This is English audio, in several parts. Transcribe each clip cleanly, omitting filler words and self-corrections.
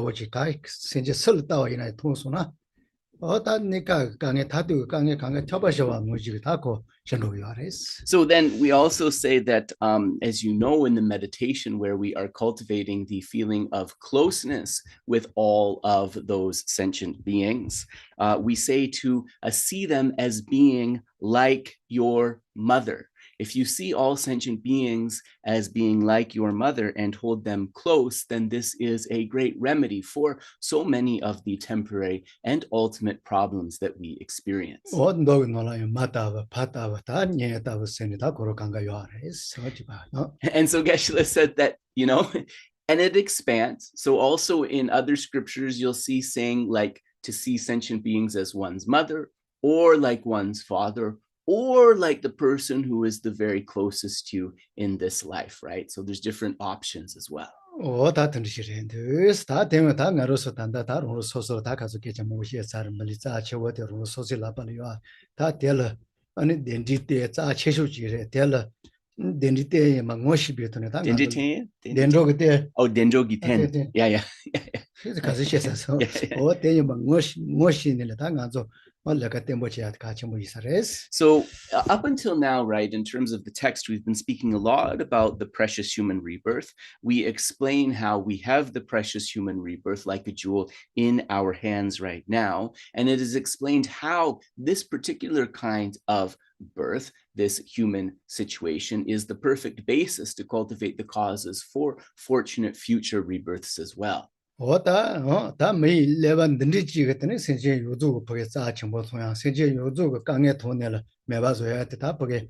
오지 가이 생제 설다와 이나 통수나 어다니까 강에 다도 강에 쳐버셔와 무지 다고 전로요레스. So then we also say that, as you know, in the meditation where we are cultivating the feeling of closeness with all of those sentient beings, we say to see them as being like your mother. If you see all sentient beings as being like your mother and hold them close, then this is a great remedy for so many of the temporary and ultimate problems that we experience. And so Geshe said that, and it expands. So also in other scriptures, you'll see saying like to see sentient beings as one's mother, or like one's father, or like the person who is the very closest to you in this life, right? So there's different options as well. Oh, Denjogiten. Yeah. So up until now, right, in terms of the text, we've been speaking a lot about the precious human rebirth. We explain how we have the precious human rebirth like a jewel in our hands right now. And it is explained how this particular kind of birth, this human situation, is the perfect basis to cultivate the causes for fortunate future rebirths as well. 다 매일 레반 든지지 같은 생제 요조 보게 자 정보 소양 생제 요조 강에 돈을 매봐줘야 다 보게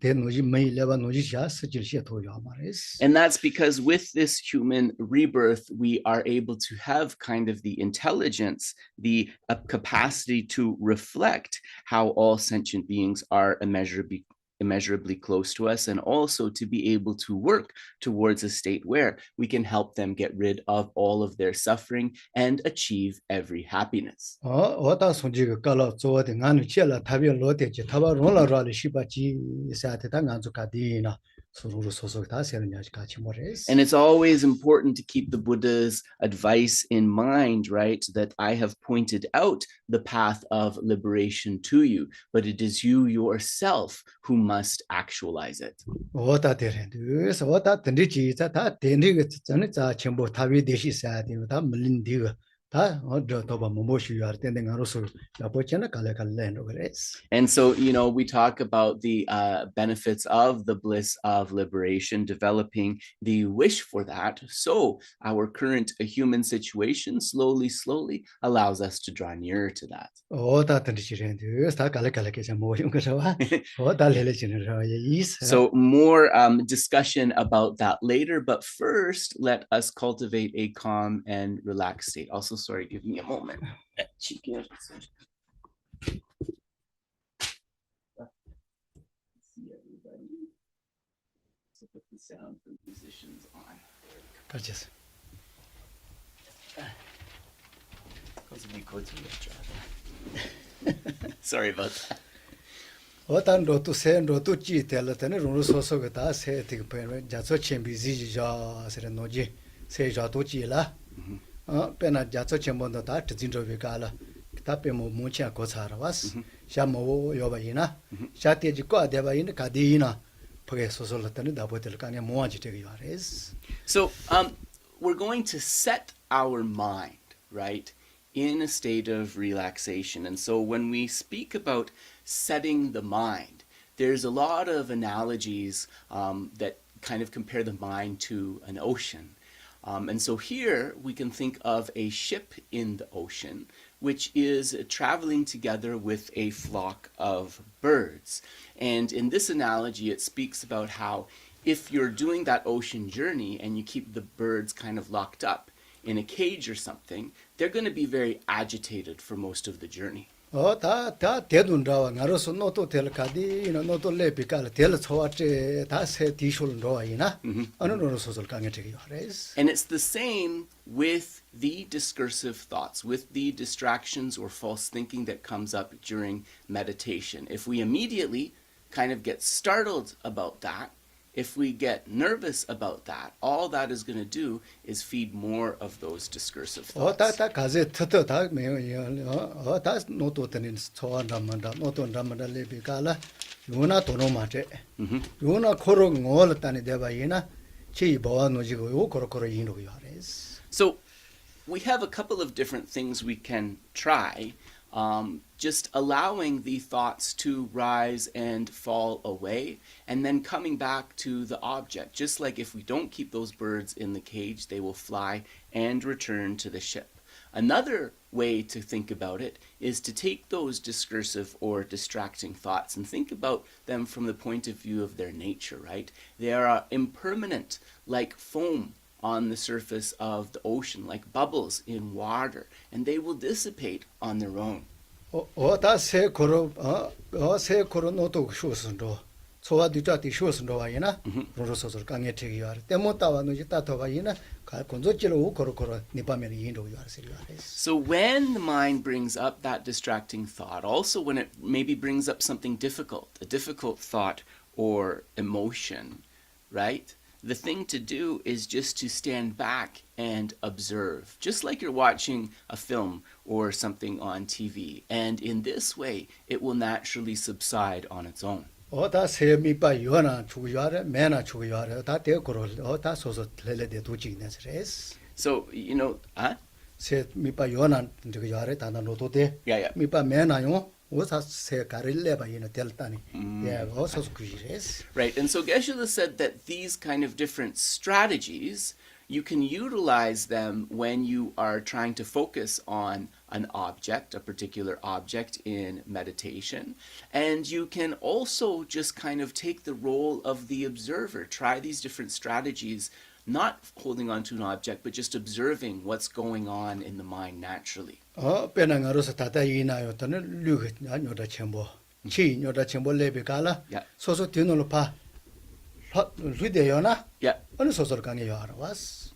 대노지 매일 레반 노지샤 스질시에 도요 말이스. And that's because with this human rebirth, we are able to have kind of the intelligence, the capacity to reflect how all sentient beings are immeasurably close to us, and also to be able to work towards a state where we can help them get rid of all of their suffering and achieve every happiness. And it's always important to keep the Buddha's advice in mind, right? That I have pointed out the path of liberation to you, but it is you yourself who must actualize it. And so, we talk about the benefits of the bliss of liberation, developing the wish for that. So our current human situation slowly allows us to draw nearer to that. So more discussion about that later, but first let us cultivate a calm and relaxed state. Also, sorry, give me a moment. So put the sound for musicians on. Gorgeous. Sorry about that. So we're going to set our mind, right, in a state of relaxation. And so when we speak about setting the mind, there's a lot of analogies that kind of compare the mind to an ocean. And so here we can think of a ship in the ocean, which is traveling together with a flock of birds. And in this analogy, it speaks about how if you're doing that ocean journey and you keep the birds kind of locked up in a cage or something, they're going to be very agitated for most of the journey. And it's the same with the discursive thoughts, with the distractions or false thinking that comes up during meditation. If we immediately kind of get startled about that, if we get nervous about that, all that is going to do is feed more of those discursive thoughts. 다 가제 터터 다 매요 다 노도 되는 소한다만다 노도 담만다 레비가라 요나 도노마테 요나 코로 ngol다니 대바이나 치 보아 노지고 요 코로코로 인도 요레스. So we have a couple of different things we can try. Just allowing the thoughts to rise and fall away, and then coming back to the object. Just like if we don't keep those birds in the cage, they will fly and return to the ship. Another way to think about it is to take those discursive or distracting thoughts and think about them from the point of view of their nature, right? They are impermanent, like foam on the surface of the ocean, like bubbles in water, and they will dissipate on their own. 다 세코로 세코로 노도 쇼스로 소와 뒤자디 쇼스로 와이나 로로소서 강에 되기야 때못다와 노지 따토바이나 가 건조질로 코로코로 니파메리 인도 요르세요. So when the mind brings up that distracting thought, also when it maybe brings up something difficult, a difficult thought or emotion, right? The thing to do is just to stand back and observe, just like you're watching a film or something on TV. And in this way, it will naturally subside on its own. 다 세미바 요나 주요하래 매나 주요하래 다 대고로 다 소소 레레데 도지네스레스. So, you know, 세미바 요나 저거하래 다나 노도데 Yeah. 미바 매나요 오사 세 가릴레바 이나 델타니 예 어서 그지레스. Right, and so Geshe said that these kind of different strategies, you can utilize them when you are trying to focus on an object, a particular object in meditation. And you can also just kind of take the role of the observer. Try these different strategies, not holding on to an object, but just observing what's going on in the mind naturally. 페낭아로서 다다이나요다는 류가 녀다 첨보 치 녀다 첨보 레베가라 Yeah. 소소 뒤노로 파 류데요나 Yeah. 어느 소소를 강에 요하러 왔어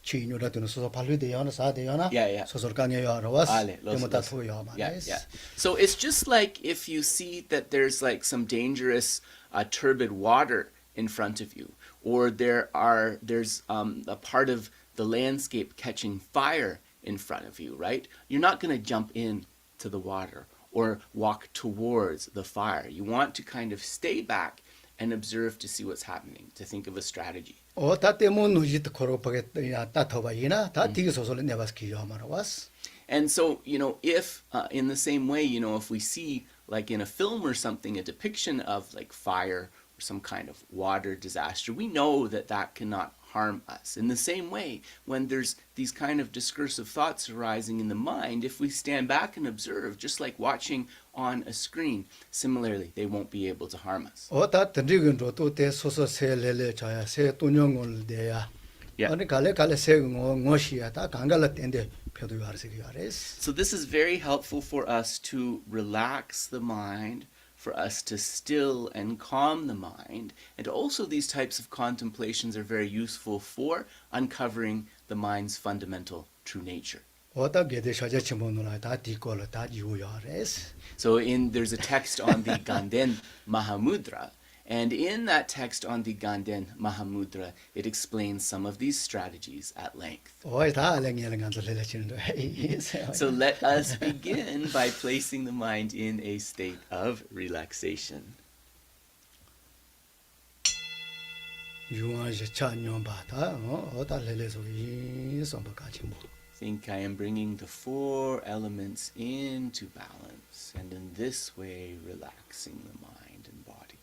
치 녀다 뒤노 소소 파 류데요나 사데요나 Yeah. 소소를 강에 요하러 왔어 Ale, 때못다 los- 소요 Yeah. 말레스. So it's just like if you see that there's like some dangerous turbid water in front of you, or there's a part of the landscape catching fire in front of you, right? You're not going to jump in to the water or walk towards the fire. You want to kind of stay back and observe to see what's happening, to think of a strategy. 다 때문 누지트 코로파게 야 따토바이나 다 디기 소소를 내바스 기요하러 왔어. And so, you know, if in the same way, you know, if we see like in a film or something, a depiction of like fire or some kind of water disaster, we know that that cannot harm us. In the same way, when there's these kind of discursive thoughts arising in the mind, if we stand back and observe, just like watching on a screen, similarly, they won't be able to harm us. 다 던지근로 또대 소소 세레레 자야 세 돈용을 대야 Yeah. 아니 갈래 세 ngoshi야 다 강갈라 땐데 표도 요하르세요 야레스. So this is very helpful for us to relax the mind, for us to still and calm the mind. And also these types of contemplations are very useful for uncovering the mind's fundamental true nature. 다 게데 샤제 침보노라 다 디콜 다 유야레스. So there's a text on the Ganden Mahamudra, and in that text on the Ganden Mahamudra, it explains some of these strategies at length. 다 알랭이랭한도 레레치는데. So let us begin by placing the mind in a state of relaxation. 유아제 찬용바다 다 레레소 이 som바가 침보. Think I am bringing the four elements into balance, and in this way relaxing the mind and body.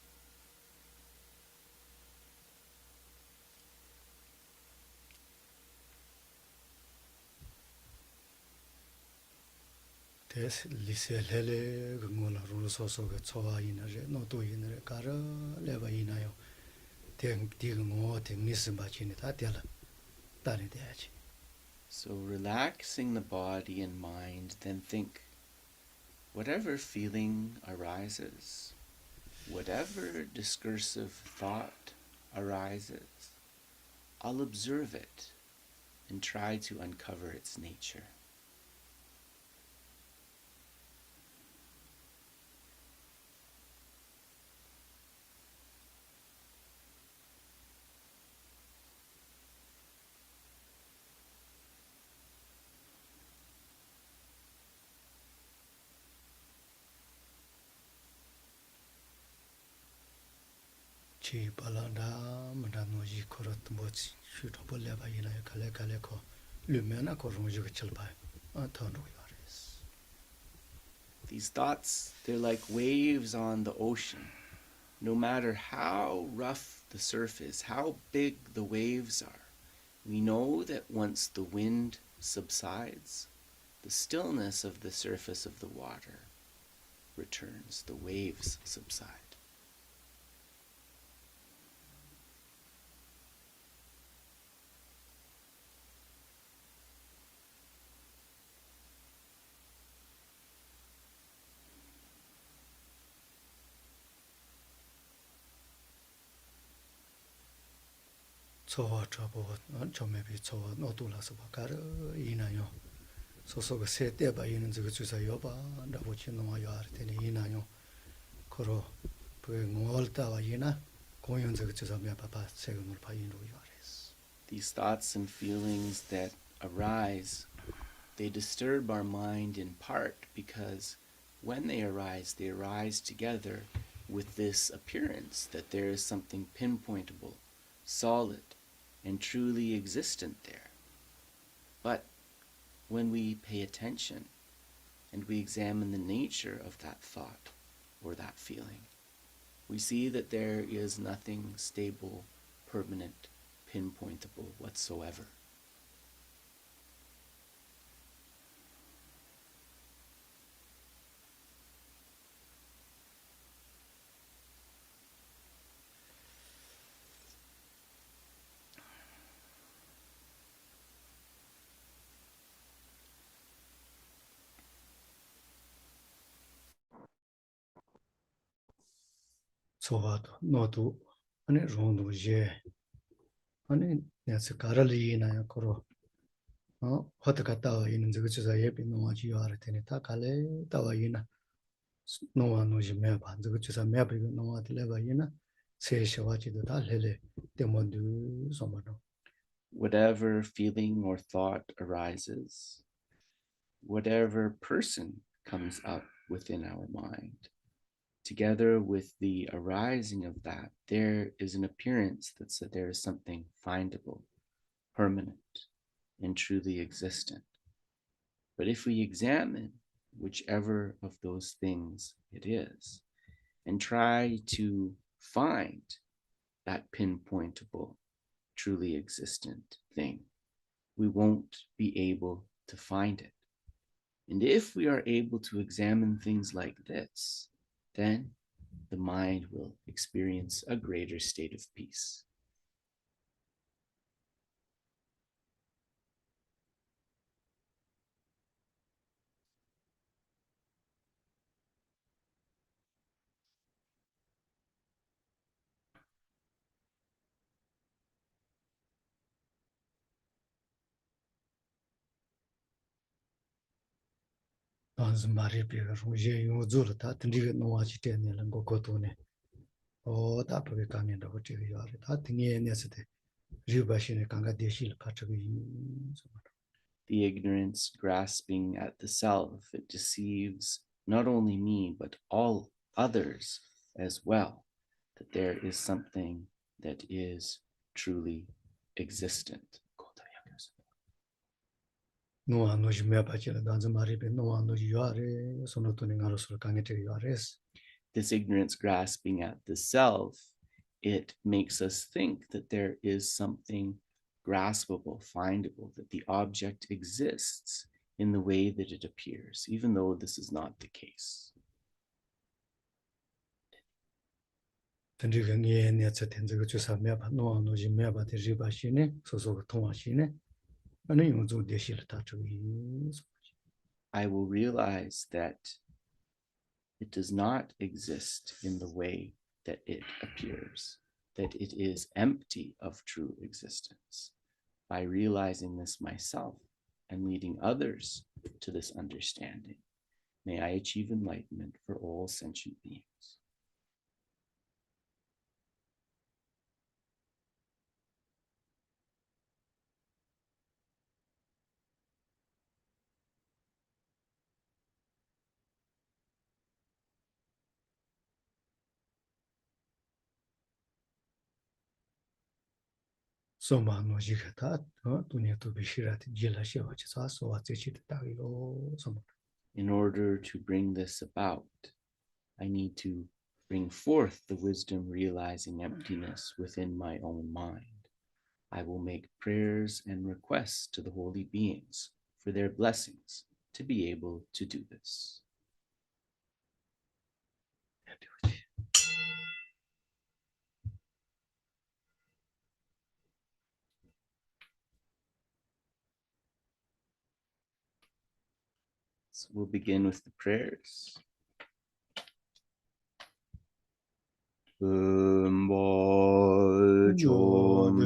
데스 리셀레레 그모라 로소소가 초아이나레 노도이나레 가라 레바이나요. 디그모 데미스바치네 다 텔라 다리데야지. So relaxing the body and mind, then think, whatever feeling arises, whatever discursive thought arises, I'll observe it and try to uncover its nature. chi balanda madanoji korot bochi shutopo leba ina kale kale ko lumena ko ronju chelba atonu yares. These thoughts, they're like waves on the ocean. No matter how rough the surf is, how big the waves are, we know that once the wind subsides, the stillness of the surface of the water returns, the waves subside. Tsowa chabo chomebi tsowa notula soba kar ina yo. So ga se te ba yin zhe zu sa yo ba da bo chin no yo ar te ni ina yo. Koro pu ngol ta wa ina ko yun zhe zu sa me pa pa se go pa yin ro yo ares. These thoughts and feelings that arise, they disturb our mind in part because when they arise together with this appearance that there is something pinpointable, solid, and truly existent there. But when we pay attention and we examine the nature of that thought or that feeling, we see that there is nothing stable, permanent, pinpointable whatsoever. Tsowa to no tu ane rong du je ane ne se karali ina yo koro hot ka ta wa yin zhe zu sa ye bi no wa ji yo ar te ni ta kale ta wa ina no wa no ji me ba zhe zu sa me ba no wa de le ba ina se she wa ji de da le le te mo du so ma no. Whatever feeling or thought arises, whatever person comes up within our mind, together with the arising of that, there is an appearance that there is something findable, permanent, and truly existent. But if we examine whichever of those things it is and try to find that pinpointable, truly existent thing, we won't be able to find it. And if we are able to examine things like this, then the mind will experience a greater state of peace. Dans mari bi ro je yo zu le ta tin ri no wa chi te ne lang go to ne o ta pa ka ne do chi yo ar ta tin ye ne se te ri ba shi ne ka ga de shi le pa chi so ma. The ignorance grasping at the self, it deceives not only me, but all others as well, that there is something that is truly existent. No wa no ji me pa chi le dans mari bi no wa no ji yo ar so no to ne ga ro so ka ne te yo ares. This ignorance grasping at the self, it makes us think that there is something graspable, findable, that the object exists in the way that it appears, even though this is not the case. Tin ri ga ne ne se ten zhe ge chu sa me pa no wa no ji me pa de ri ba shi ne so so ga tong wa shi ne ane yo zu de shi le ta chi so. I will realize that it does not exist in the way that it appears, that it is empty of true existence. By realizing this myself and leading others to this understanding, may I achieve enlightenment for all sentient beings. Soma no jikata, dunya to be shirat, jila shiva, so what's it that we go some. In order to bring this about, I need to bring forth the wisdom realizing emptiness within my own mind. I will make prayers and requests to the holy beings for their blessings to be able to do this. So we'll begin with the prayers. Chom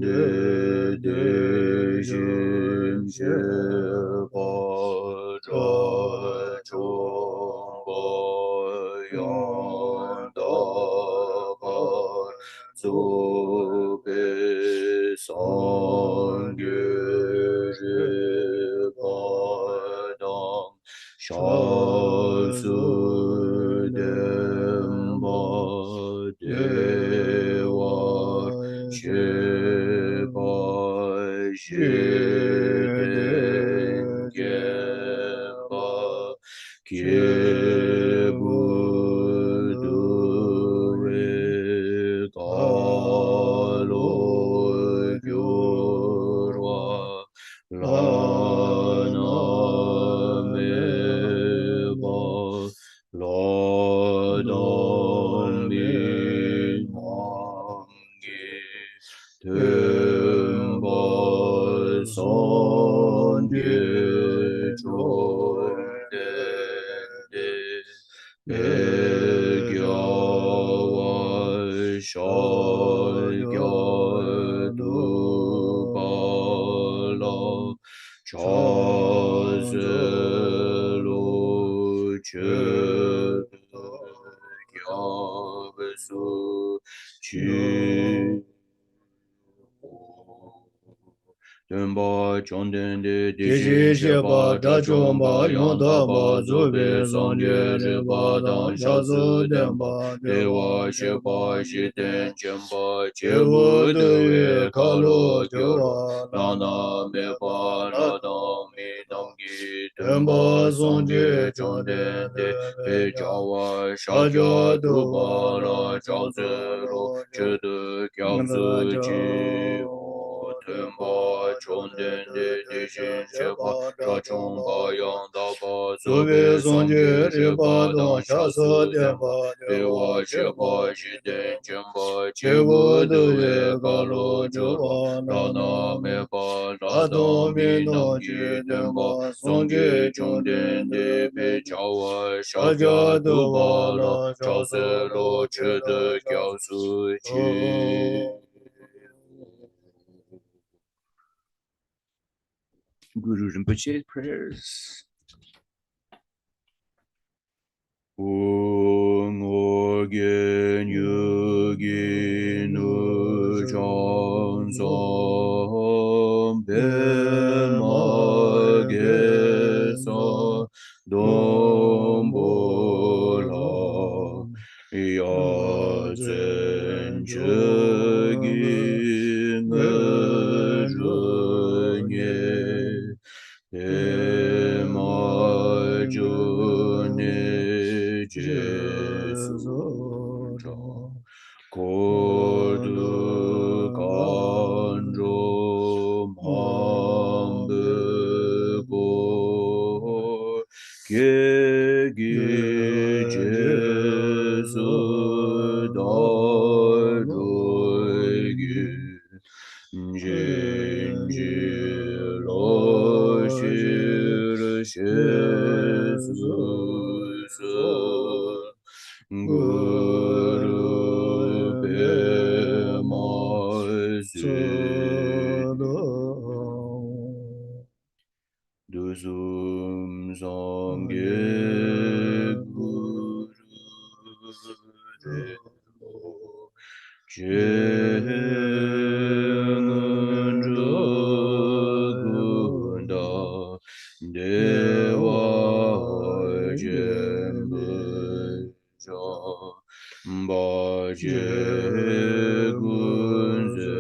den de jin she pa tra chom pa yan da pa zu pe sang ge re pa dang sha su dem ba Dewa Sheba Jeden Gemba Kebudu Galo Gyurwa Lana Meba Lodom Bin Temba son ge chon de gya wa shal gya du ba la cha ze lo che gya besu chi Tenpa chonden de dijin shepa da chompa yonta pa zube sanje repa dan shasu tenpa dewa shepa shiten chenpa chebu dewe kalo gyurwa lana mepa lada mi namgi tenpa sanje chonden de pe chawa shakya dupa la chakse chedu kyaksu chi Tenpa chonden de dijin shepa chachompa yanda pa zube sanje repa dan shasa tenpa dewa shepa shiden chenpa chebu dewe kalo jorwa lana mepa lada mi namgi tenpa sanje chonden de pe chawa shakya dupa la chase lo chede kyausu chi Guru Rinpoche prayers. Ong orgen yugi nu chan som ben ma ge sa dom bo la ya zen che gi nge zhe nye ma ju ne jesu cha ko du kan ro mam be bo ke gi jesu da ro gi lo shir Jesus Guru be Duzum Zamge Guru Devo Gunda Dewa Jembuja Baje Gunze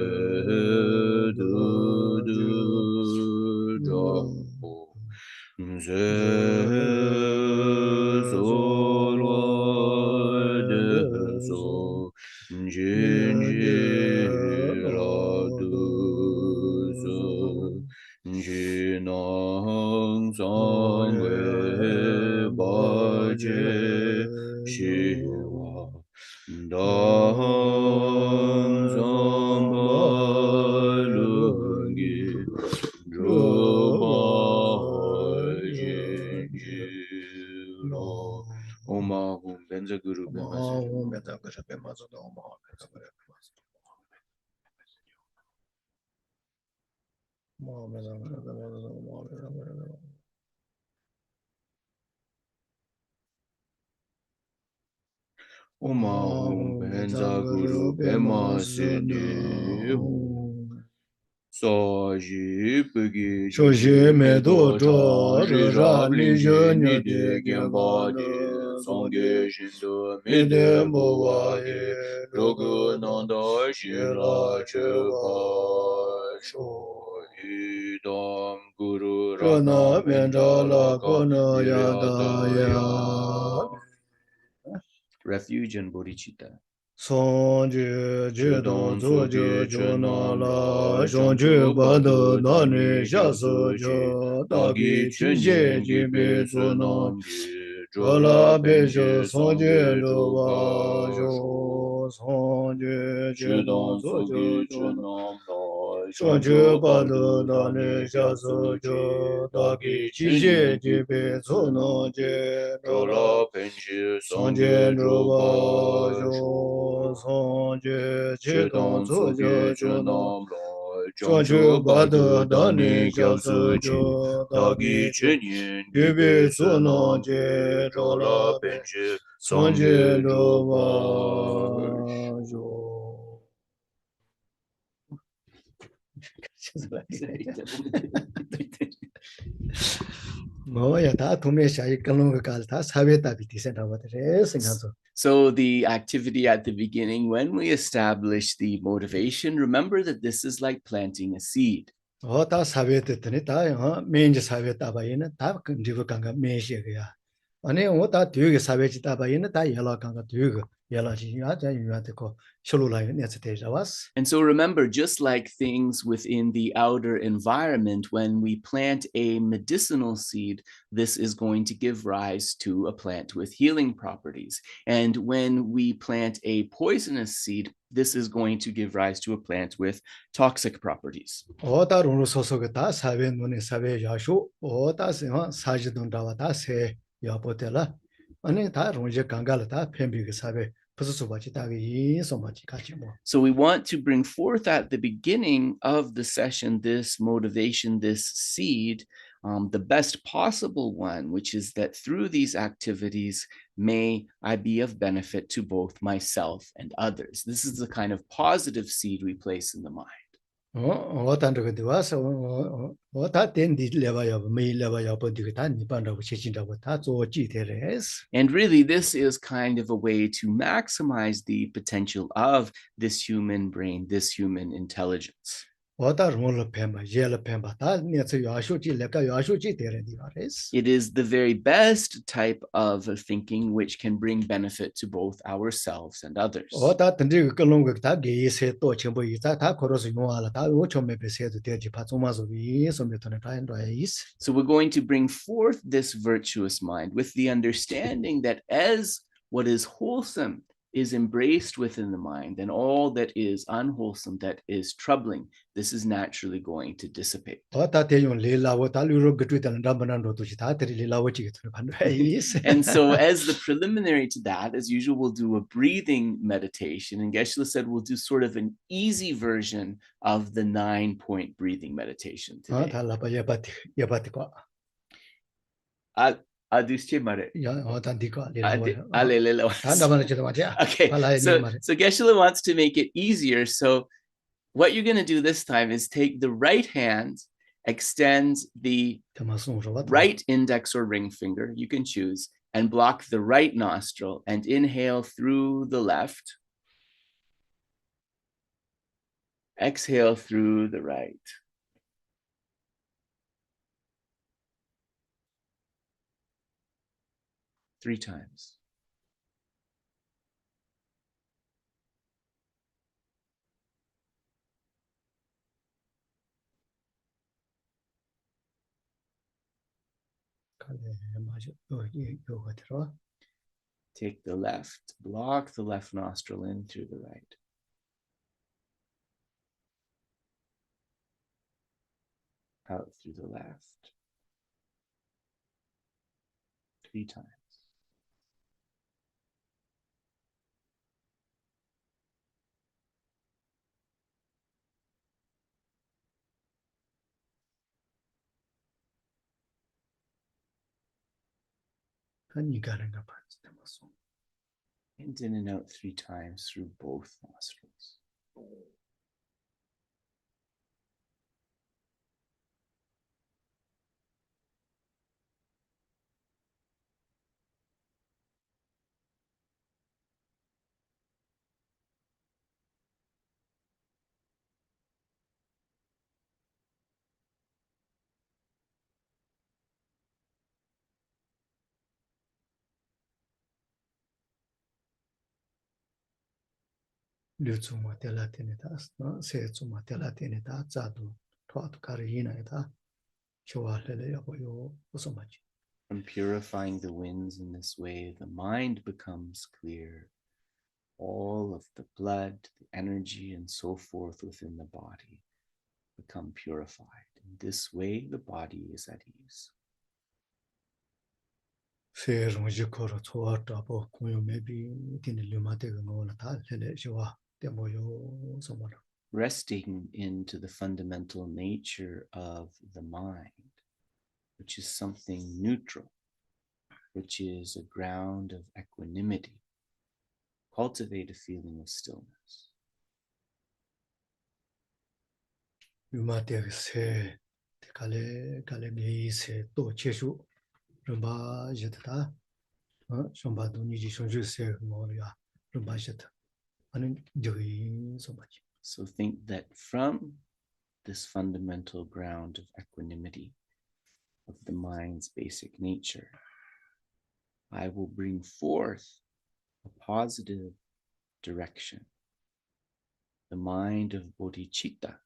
Omahum Benza Guru Pema Sene Soji Pegi Shoji Medo Chan Cho Ra Rab Ni Lin Je Jin Nyo Ni De De Genpa De Songge Shindo Mi Mide De Bo Wa Bowa Ge Ye Rogu Nanda Shila Chepa Sho Idam Guru Ratna Chona Menjala Menjala Ka Kono Yada Niryata Ya Ya Refuge and Bodhicitta. Song Ju Ju Do Chedon Zo Ju Sogi Jo Na Chenam La La Shong Ju Chanchu Ba Do Badu Na Ni Dani Sha Gyabsu Su Chi Jo Da Dagi Gi Chi Je Chenyen Ji Bi Gibi Zo No Sunam Gi Chola Jola Be Jo Benji Song Ju Sangye Do Ba Chupa Jo Sho Song Ju Ju Do Chedon Zo Ju Sogi Jo Na Chenam La Shong Ju Chanchu Ba Do Badu Na Ni Dani Sha Su Gyabsu Jo Chi Da Gi Dagi Chi Je Chenyen Ji Bi Gibi Zo No Sunam Gi Je Do La Jola Benji Sangye Sangye Rupa Chupa Jo Sho Sangye Chidong Chedon Tsuja Sogi Jono Chenam La Shangchu Chanchu Bada Badu Dani Dani Gyabsu Gyabsu Chi Jo Dagi Dagi Chi Chenyen Yubi Gibi Suno Sunam Gi Je Jola Chola Be Benji Sangye Sangye Rupa Chupa Jo Ngoya ta thume shai kalung kal ta sabe ta biti sen ta re singa zo So the activity at the beginning, when we establish the motivation, remember that this is like planting a seed. ta sabe te tene ta menje sabe ta ba yin ta ndigo kanga me she ga 아니 ta dyuge sabe chi ta ba yin ta yala kanga dyuge yala chi ya ja yu ya te ko shulu la yin ya te jawas And so remember, just like things within the outer environment, when we plant a medicinal seed, this is going to give rise to a plant with healing properties. And when we plant a poisonous seed, this is going to give rise to a plant with toxic properties. ta ru so so ga ta sabe no ne sabe ya shu ta se sa ji don da wa ta se ya po te la ani ta ru je kanga la ta phen bi ga sabe pusu su ba chi ta ga yin so ma chi ka chi mo So we want to bring forth at the beginning of the session this motivation, this seed, the best possible one, which is that through these activities, may I be of benefit to both myself and others. This is the kind of positive seed we place in the mind. ta ru ga de wa so ta ten di le ba ya me le ba ya po di ga ta ni ban da bu chi chi da ba ta zo ji te res And really, this is kind of a way to maximize the potential of this human brain, this human intelligence. ta ru lo phen ba ye lo phen ba ta ne se ya shu ji le ka ya shu ji te re di ba res It is the very best type of thinking which can bring benefit to both ourselves and others. ta ten di ga long ga ta ge se to chen bo yi ta ko ro su yo la ta wo chom me be se de ji pa zo ma zo yi so me to ne ta en ro is So we're going to bring forth this virtuous mind with the understanding that as what is wholesome is embraced within the mind, and all that is unwholesome, that is troubling, this is naturally going to dissipate. ta te yon le la wo ta lu ro ga tu ta na ba na ro tu ji ta te le la wo ji ga tu pan ro is And so, as the preliminary to that, as usual, we'll do a breathing meditation. And Geshe said we'll do sort of an easy version of the 9-point breathing meditation today. ta la ba ye ba ti ko ya ta di ko le la wo ta na ba na ji da ja Okay, pa la ni so ma re Geshe wants to make it easier. So what you're going to do this time is take the right hand, extend the ta ma song ro ba right index or ring finger, you can choose, and block the right nostril and inhale through the left. Exhale through the right. 3 times. Take the left, block the left nostril in through the right. Out through the left. 3 times. In and out 3 times through both nostrils. From purifying the winds in this way, the mind becomes clear. All of the blood, the energy, and so forth within the body become purified. In this way, the body is at ease. Resting into the fundamental nature of the mind, which is something neutral, which is a ground of equanimity. Cultivate a feeling of stillness. So think that from this fundamental ground of equanimity, of the mind's basic nature, I will bring forth a positive direction, the mind of Bodhicitta,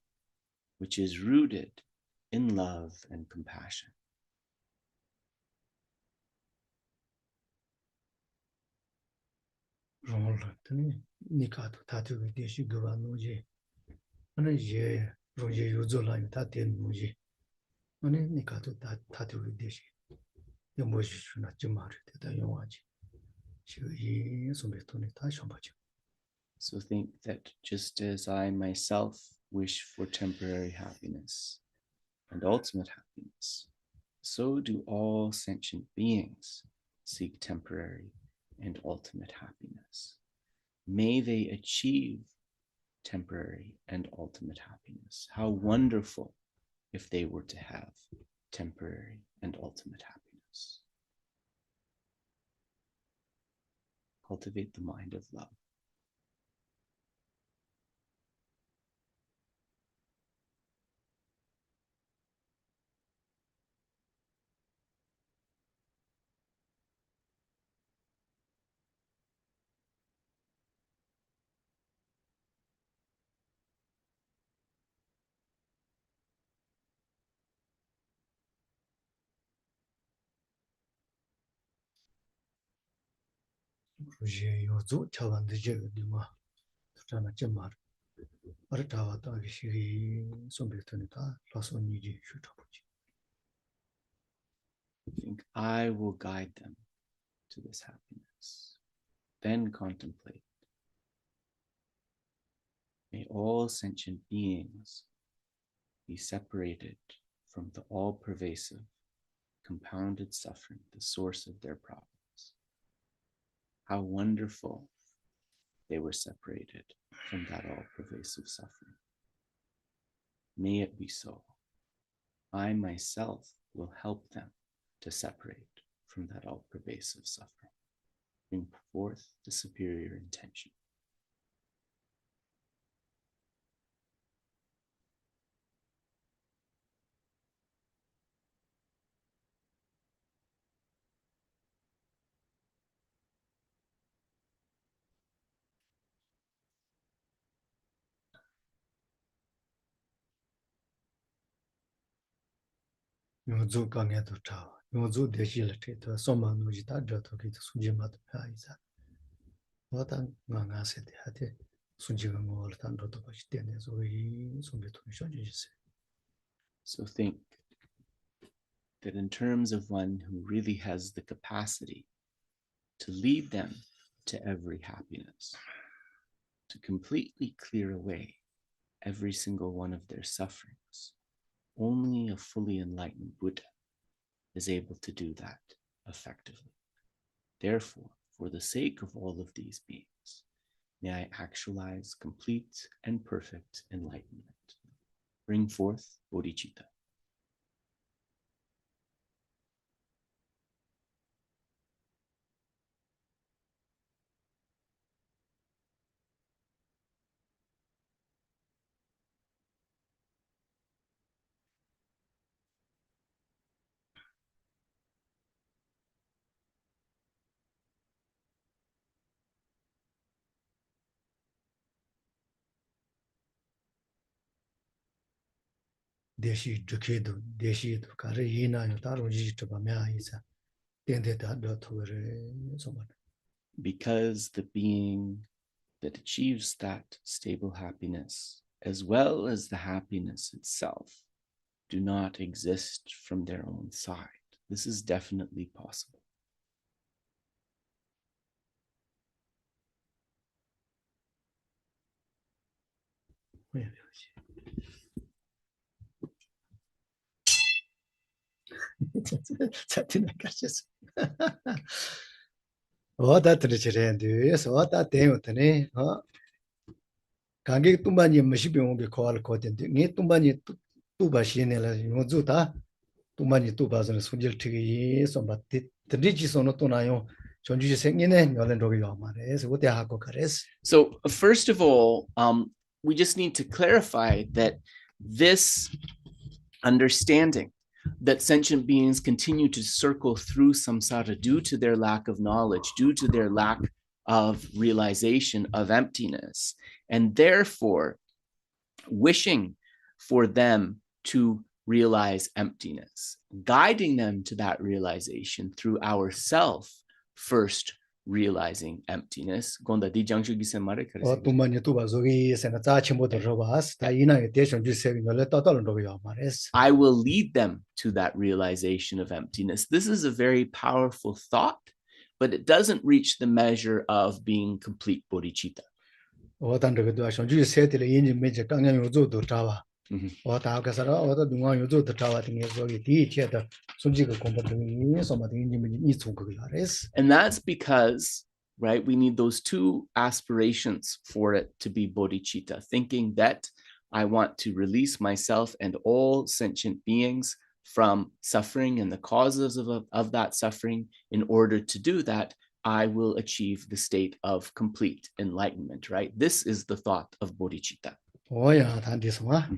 which is rooted in love and compassion. So think that just as I myself wish for temporary happiness and ultimate happiness, so do all sentient beings seek temporary and ultimate happiness. May they achieve temporary and ultimate happiness. How wonderful if they were to have temporary and ultimate happiness. Cultivate the mind of love. Think, I will guide them to this happiness. Then contemplate. May all sentient beings be separated from the all-pervasive, compounded suffering, the source of their problems. How wonderful they were separated from that all-pervasive suffering. May it be so. I myself will help them to separate from that all-pervasive suffering. Bring forth the superior intention. 요조 강에도 차 요조 대실을 해도 소만 노지 다 저기 수지마도 하이자 어떤 망아세 대하데 수지가 뭘 단도도 같이 되네서 이 손배도 쉬어주세요. So think that in terms of one who really has the capacity to lead them to every happiness, to completely clear away every single one of their sufferings, only a fully enlightened Buddha is able to do that effectively. Therefore, for the sake of all of these beings, may I actualize complete and perfect enlightenment. Bring forth Bodhicitta. 대시 주케도 대시도 가르 이나요 따로 지지도 보면 이사 된데다 도를 소만 Because the being that achieves that stable happiness, as well as the happiness itself, do not exist from their own side. This is definitely possible. 자티나 가셨어. 어다 들으시래는데 어다 대요더니 강객 뚱반이 뭐시병 게 거할 거던데 니 뚱반이 뚜바시네라 요주다 뚱반이 뚜바서는 손질 특이 somebody 드리지선은 또 나요 전주지 생기네 열렌도기 말해서 그때 하고 그랬어. So first of all, we just need to clarify that this understanding that sentient beings continue to circle through samsara due to their lack of knowledge, due to their lack of realization of emptiness, and therefore wishing for them to realize emptiness, guiding them to that realization through ourself first realizing emptiness. 뚱반이 뚜바서기 생각 자침부터 저와스 다 이나에 대션 주세요. 열레 떠떨는도기 말했어. I will lead them to that realization of emptiness. This is a very powerful thought, but it doesn't reach the measure of being complete bodhicitta. 어떤 데도 아셔주 세트를 인지 메제 강연 요조도 잡아. 어다 가서라 어다 중앙 요조도 잡아 등에 저기 뒤에다 손지가 공부등이 소마도 인지 이 총그 말했어. And that's because, right, we need those two aspirations for it to be bodhicitta, thinking that I want to release myself and all sentient beings from suffering and the causes of that suffering. In order to do that, I will achieve the state of complete enlightenment, right? This is the thought of bodhicitta. 오야 단디스마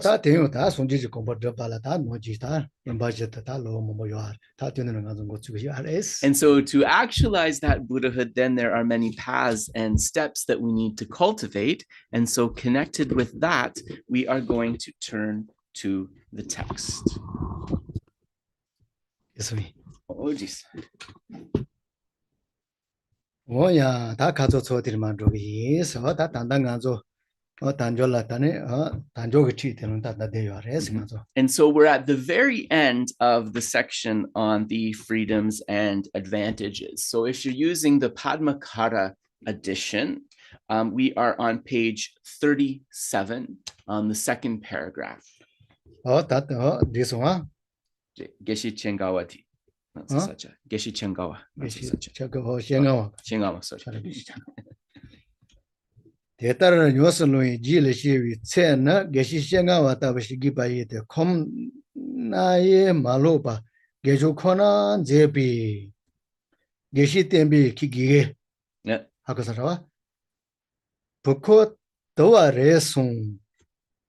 다 대요 다 손지지 공부 잡아라 다 노지다 임바제다 다 로모모요 다 되는 가서 고치고 알았어. And so to actualize that Buddhahood, then there are many paths and steps that we need to cultivate. And so connected with that, we are going to turn to the text. 예수님. Ojis. 오야 다 가져 저들만 저기 있어 다 단단 가져 단절라다네 단조기 치되는 다다 되어 알았어. And so we're at the very end of the section on the freedoms and advantages. So if you're using the Padmakara edition, we are on page 37 on the second paragraph. this one Geshe Chengawati. Geshe Chengawa. Chengawa, sorry. 대따르는 요소로의 지르시위 체나 게시생가 왔다버시 기바이데 콤 나의 말로바 게조코나 제비 게시 템비 기기게 네. 하고서라 부코 도와레송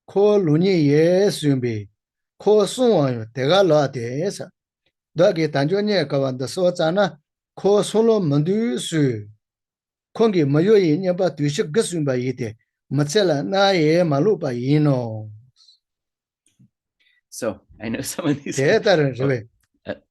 코 루니 예수비 코 송와요 대가라데서 너게 단전에 가반다 소자나 코 솔로 만두스 kongi mayo yi nyaba tuishik gasumba yite matsela na ye malupa yino. So I know someone who's 대다른 저게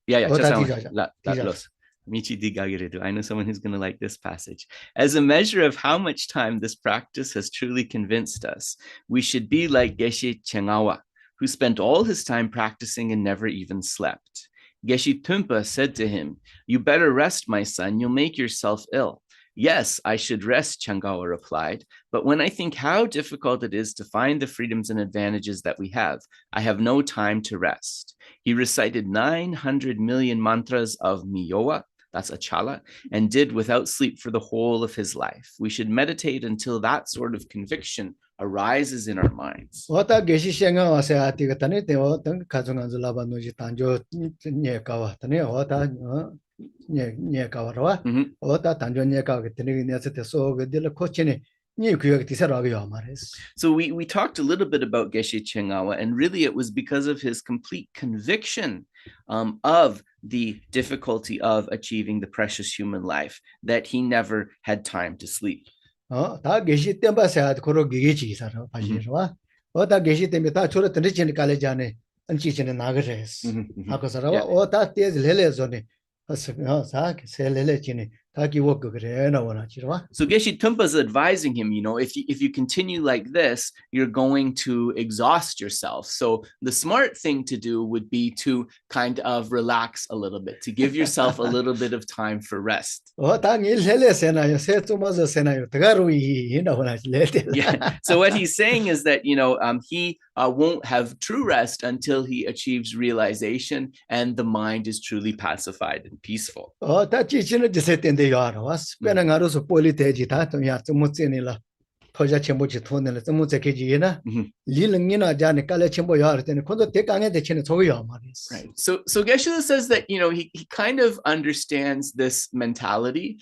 yeah, 어다 just 뒤져자. los. Michi digagiredu. I know someone who's going to like this passage. As a measure of how much time this practice has truly convinced us, we should be like Geshe Chengawa, who spent all his time practicing and never even slept. Geshe Tumpa said to him, "You better rest, my son. You'll make yourself ill." "Yes, I should rest," Changawa replied. "But when I think how difficult it is to find the freedoms and advantages that we have, I have no time to rest." He recited 900 million mantras of Miyowa, that's Achala, and did without sleep for the whole of his life. We should meditate until that sort of conviction arises in our minds. 어다 계시 생각 와서 아티가 다네 때 어떤 가정한 줄 라바노지 단조 녀가와 다네 어다 녀가와라 어다 단조 녀가가 되네 그래서 소 그들 코치네 니 구역 디서라고요 말했어. So we talked a little bit about Geshe Chengawa, and really it was because of his complete conviction of the difficulty of achieving the precious human life that he never had time to sleep. 다 계시 땜바서 고로 기계지 이사로 바시로와 어다 계시 때문에 다 저러 던지는 깔레자네 안치지는 나그래스 아고서라 어다 떼즈 렐레존네 사 셀렐레지네 다 기워거 그래 나와나 지로와. So Geshe Tumpa is advising him, if you continue like this, you're going to exhaust yourself. So the smart thing to do would be to kind of relax a little bit, to give yourself a little bit of time for rest. 셀레세나요 세토마서 세나요 드가루이 나와나 레데. Yeah. So what he's saying is that he won't have true rest until he achieves realization and the mind is truly pacified and peaceful. 다 지치는 짓에 땐데 요아라와스 빼나가로서 폴리테지 다 동야 좀 토자 첨부지 돈을 좀 제게지나 리능이나 자네 깔레 첨부 요할 때는 콘도 대강에 대체는 저거요 말이스. Right. So Geshe says that he kind of understands this mentality.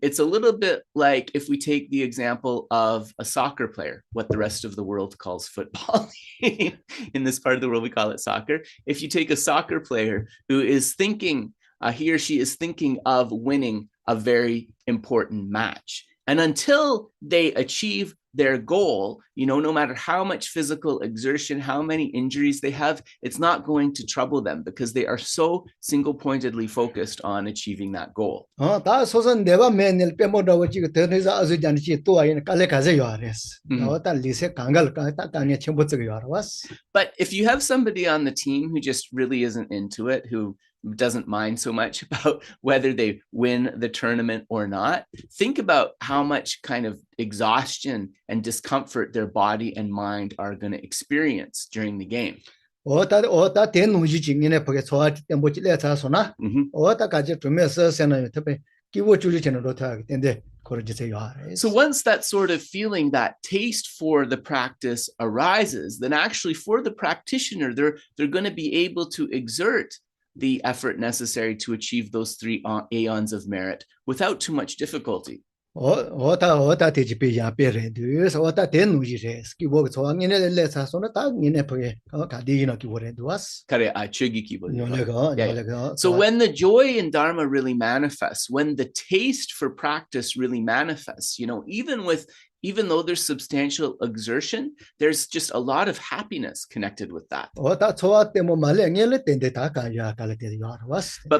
It's a little bit like if we take the example of a soccer player, what the rest of the world calls football. In this part of the world, we call it soccer. If you take a soccer player who is thinking, he or she is thinking of winning a very important match. And until they achieve their goal, no matter how much physical exertion, how many injuries they have, it's not going to trouble them because they are so single-pointedly focused on achieving that goal. 다 소선 내가 맨날 빼먹다고 지금 더내서 아주 잔치 또 아이는 깔레 가세요 알았어. 다 리세 강갈 다 강에 첨부 저거 알았어. But if you have somebody on the team who just really isn't into it, who doesn't mind so much about whether they win the tournament or not, think about how much kind of exhaustion and discomfort their body and mind are going to experience during the game. 어다 대노지 중에 보게 소화할 때 뭐지 내자소나 어다까지 좀에서 세나요 특히 기본 주지 전으로 타기 때문에 그러지세요. So once that sort of feeling, that taste for the practice arises, then actually for the practitioner, they're going to be able to exert the effort necessary to achieve those 3 aeons of merit without too much difficulty. 어다 대지배야 배래도 어다 대노지래 기본 소왕이네 내자소나 다 이네 보게 가디나 기본에도 왔어. 그래 최기 기본. 요래가. So when the joy in dharma really manifests, when the taste for practice really manifests, even though there's substantial exertion, there's just a lot of happiness connected with that. But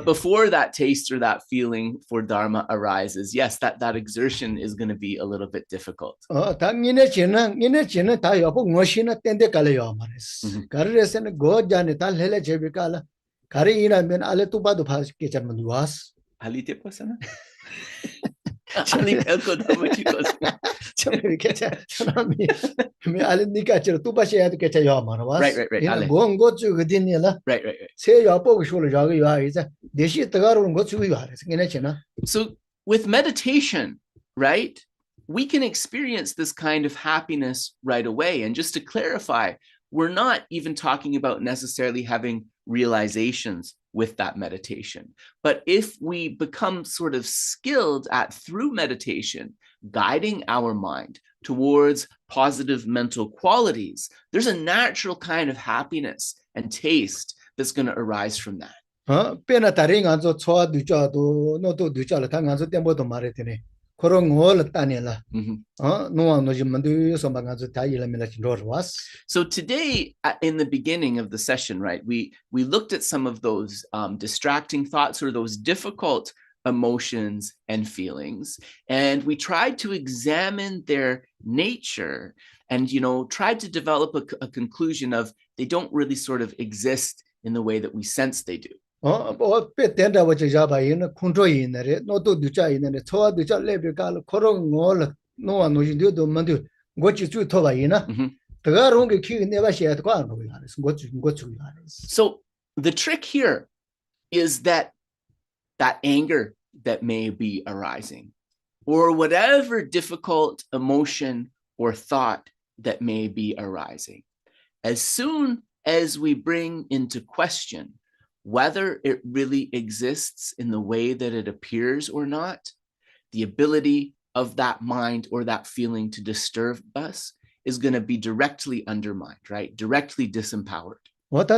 before that taste or that feeling for dharma arises, yes, that exertion is going to be a little bit difficult. So with meditation, right, we can experience this kind of happiness right away. And just to clarify, we're not even talking about necessarily having realizations with that meditation. But if we become sort of skilled at, through meditation, guiding our mind towards positive mental qualities, there's a natural kind of happiness and taste that's going to arise from that. 그런 걸 따내라. Mhm. 노아 노지 만두 소방아주 다 일하면 진로was. So today, in the beginning of the session, right, we looked at some of those distracting thoughts or those difficult emotions and feelings, and we tried to examine their nature and, tried to develop a conclusion of they don't really sort of exist in the way that we sense they do. 배된다 버지 잡아이는 컨트롤이네. 노도 두자이네. 초와 두자 레벨갈 그런 걸 노아 노지도 만두 고치 주 토바이나. 그거롱게 키 내가 시야도 거 하는 거야. 고치 So the trick here is that anger that may be arising, or whatever difficult emotion or thought that may be arising, as soon as we bring into question whether it really exists in the way that it appears or not, the ability of that mind or that feeling to disturb us is going to be directly undermined, right? Directly disempowered. And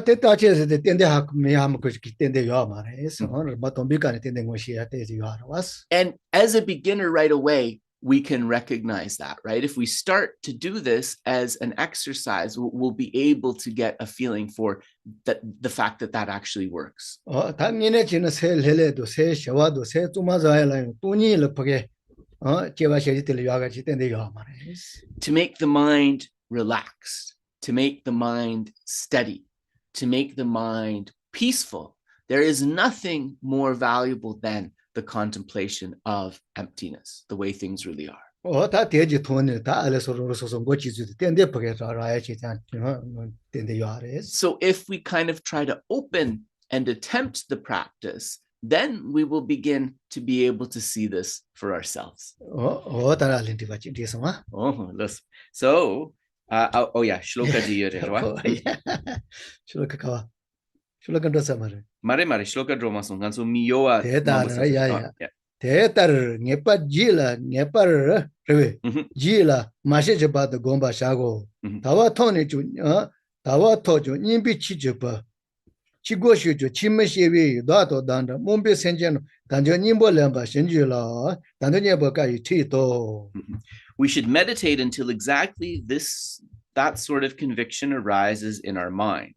as a beginner right away, we can recognize that, right? If we start to do this as an exercise, we'll be able to get a feeling for the fact that actually works. To make the mind relaxed, to make the mind steady, to make the mind peaceful, there is nothing more valuable than the contemplation of emptiness, the way things really are. So if we kind of try to open and attempt the practice, then we will begin to be able to see this for ourselves. So, shloka ji Mare shloka droma song ganso miyoa. Tetar ngepa jila ngepar rewe jila mashe jeba de gomba shago tawa tone ju tawa tojo nimbi chijeba chigo shujo chime shewe da to danda mombe senjen danjo nimbo lamba shenjula dando nyeba kai tito. We should meditate until exactly that sort of conviction arises in our minds.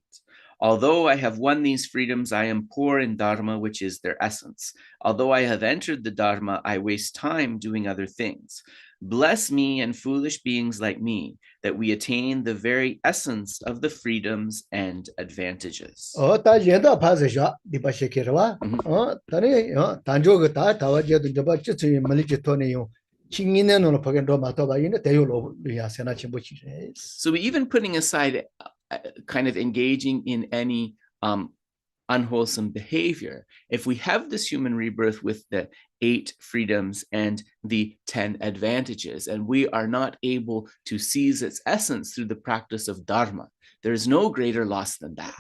Although I have won these freedoms, I am poor in dharma, which is their essence. Although I have entered the dharma, I waste time doing other things. Bless me and foolish beings like me, that we attain the very essence of the freedoms and advantages. So even putting aside kind of engaging in any unwholesome behavior, if we have this human rebirth with the 8 freedoms and the 10 advantages, and we are not able to seize its essence through the practice of dharma, there is no greater loss than that.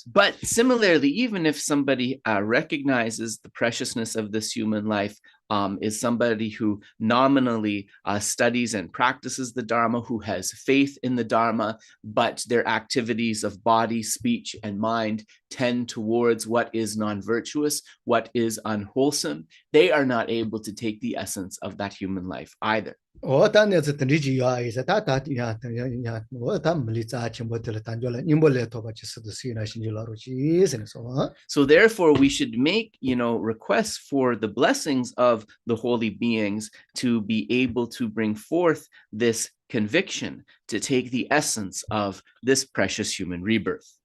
But similarly, even if somebody recognizes the preciousness of this human life, is somebody who nominally studies and practices the Dharma, who has faith in the Dharma, but their activities of body, speech, and mind tend towards what is non-virtuous, what is unwholesome, they are not able to take the essence of that human life either. So therefore, we should make, requests for the blessings of the holy beings to be able to bring forth this conviction, to take the essence of this precious human rebirth.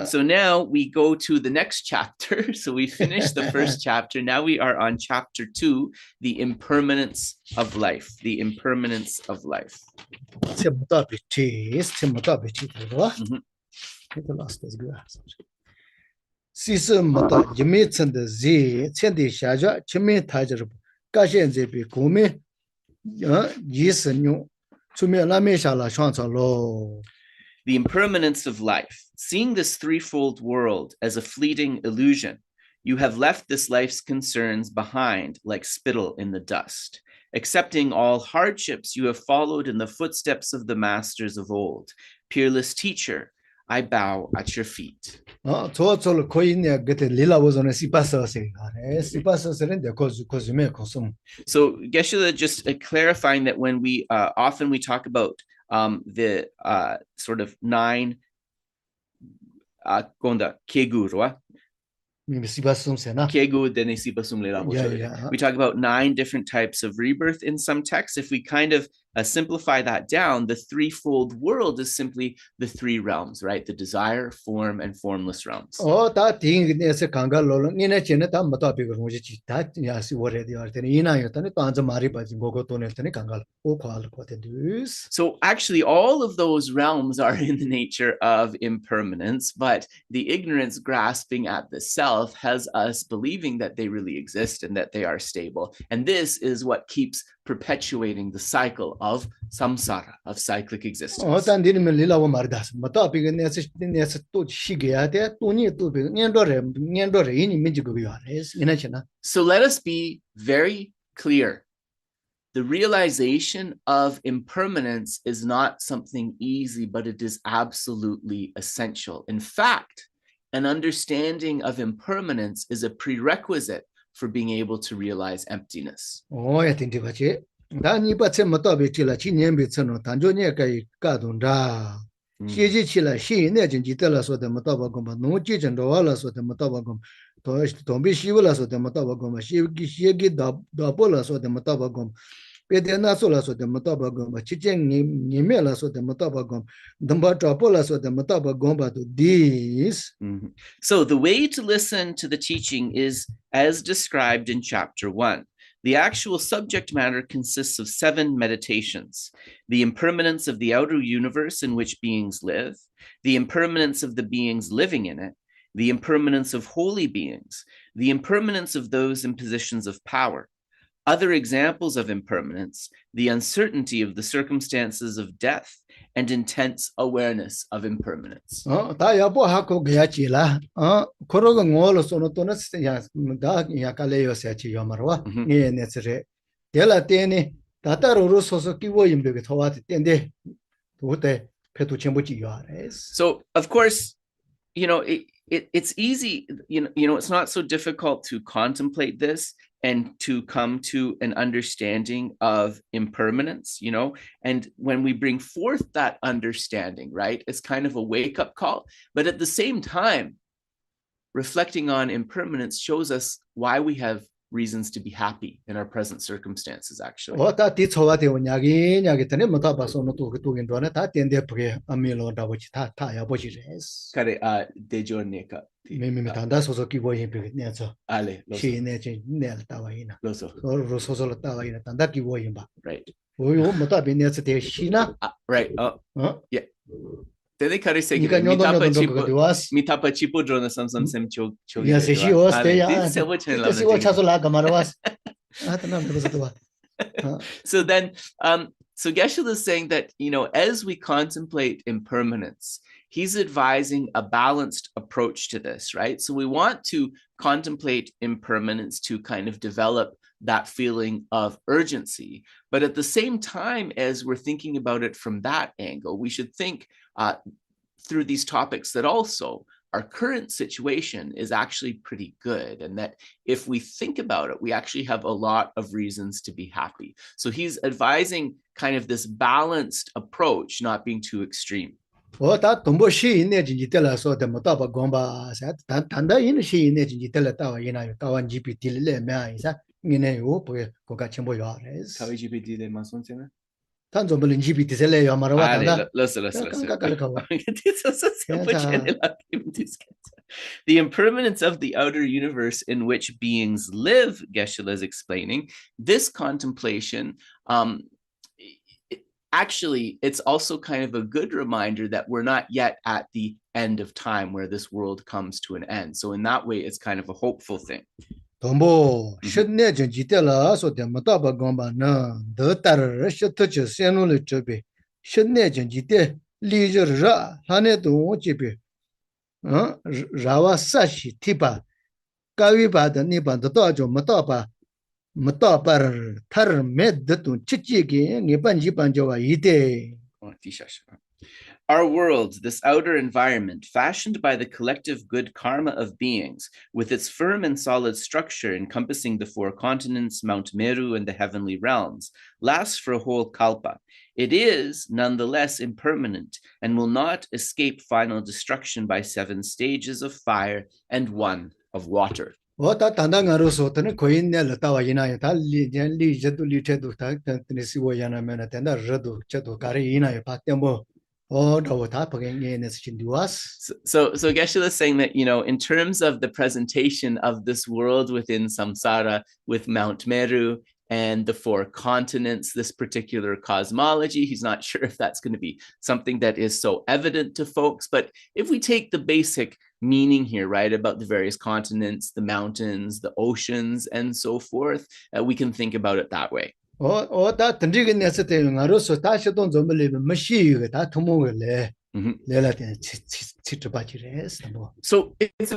So now we go to the next chapter. So we finished the first chapter. Now we are on chapter 2, the impermanence of life. The impermanence of life. The impermanence of life, seeing this threefold world as a fleeting illusion, You have left this life's concerns behind like spittle in the dust. Accepting all hardships, you have followed in the footsteps of the masters of old. Peerless teacher, I bow at your feet. 저절로 거인의 그때 릴라보존의 시파서세 가래 시파서서는 데 고즈메 고숨. So Geshe just clarifying that when we often we talk about the sort of 9 kegurwa. We talk about 9 different types of rebirth in some texts. If we kind of simplify that down, the threefold world is simply the 3 realms, right? The desire, form, and formless realms. So actually, all of those realms are in the nature of impermanence, but the ignorance grasping at the self has us believing that they really exist and that they are stable. And this is what keeps perpetuating the cycle of samsara, of cyclic existence. So let us be very clear. The realization of impermanence is not something easy, but it is absolutely essential. In fact, an understanding of impermanence is a prerequisite for being able to realize emptiness. So the way to listen to the teaching is as described in chapter 1. The actual subject matter consists of 7 meditations: the impermanence of the outer universe in which beings live, the impermanence of the beings living in it, the impermanence of holy beings, the impermanence of those in positions of power, other examples of impermanence, the uncertainty of the circumstances of death, and intense awareness of impermanence. So, of course, it's easy, it's not so difficult to contemplate this and to come to an understanding of impermanence, and when we bring forth that understanding, right, it's kind of a wake-up call. But at the same time, reflecting on impermanence shows us why we have reasons to be happy in our present circumstances, actually. Right. Yeah. Tene kare se mi tapa chipo drona sam sem cho So then so Geshe is saying that as we contemplate impermanence, he's advising a balanced approach to this, right? So we want to contemplate impermanence to kind of develop that feeling of urgency, but at the same time, as we're thinking about it from that angle, we should think through these topics that also our current situation is actually pretty good, and that if we think about it, we actually have a lot of reasons to be happy. So he's advising kind of this balanced approach, not being too extreme. The impermanence of the outer universe in which beings live, Geshe is explaining, this contemplation, actually, it's also kind of a good reminder that we're not yet at the end of time where this world comes to an end. So in that way, it's kind of a hopeful thing. 동보 셔내전 지텔라서 데마다바 공바나 더따르 셔터저 세노를 접이 셔내전 지테 리저라 하네도 집이 라와사시 티바 kawi ba da ni ban to jo ma to par thar me de tu chi chi ge nge ban ji ban jo wa yi de. Our world, this outer environment, fashioned by the collective good karma of beings, with its firm and solid structure encompassing the 4 continents, Mount Meru, and the heavenly realms, lasts for a whole kalpa. It is, nonetheless, impermanent and will not escape final destruction by 7 stages of fire and 1 of water. Ta tanda ngaro so tane koin ne la ta wa yina ya ta li je du li che du ta ne si wo yana me na tanda re du che du ka ri yina ya pa tembo o da wo ta pa nge ne si was. So Geshe is saying that, in terms of the presentation of this world within samsara with Mount Meru and the 4 continents, this particular cosmology, he's not sure if that's going to be something that is so evident to folks. But if we take the basic meaning here, right, about the various continents, the mountains, the oceans, and so forth, we can think about it that way. Ta tandri ge ne se te ngaro so ta she don zo me le ma shi ge ta thomo ge le le la ten chi ba chi re sa mo. So it's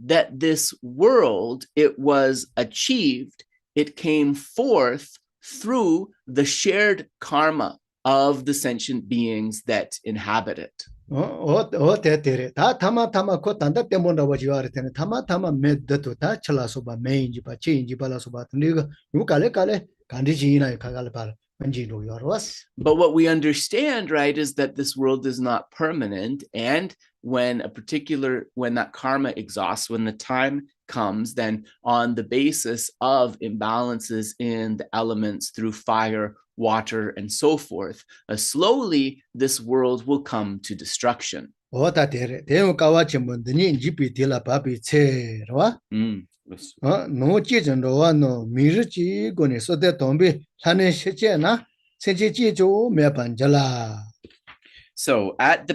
that this world, it was achieved, it came forth through the shared karma of the sentient beings that inhabit it. Te ta tama ko tanda tembo na wa ji wa re ten tama me de to ta chala so ba me ji ba chi ji ba la so ba ni ga yu ka le kandi ji na ka ga le ba But what we understand, right, is that this world is not permanent, and when that karma exhausts, when the time comes, then on the basis of imbalances in the elements through fire, water, and so forth, slowly this world will come to destruction. No So as the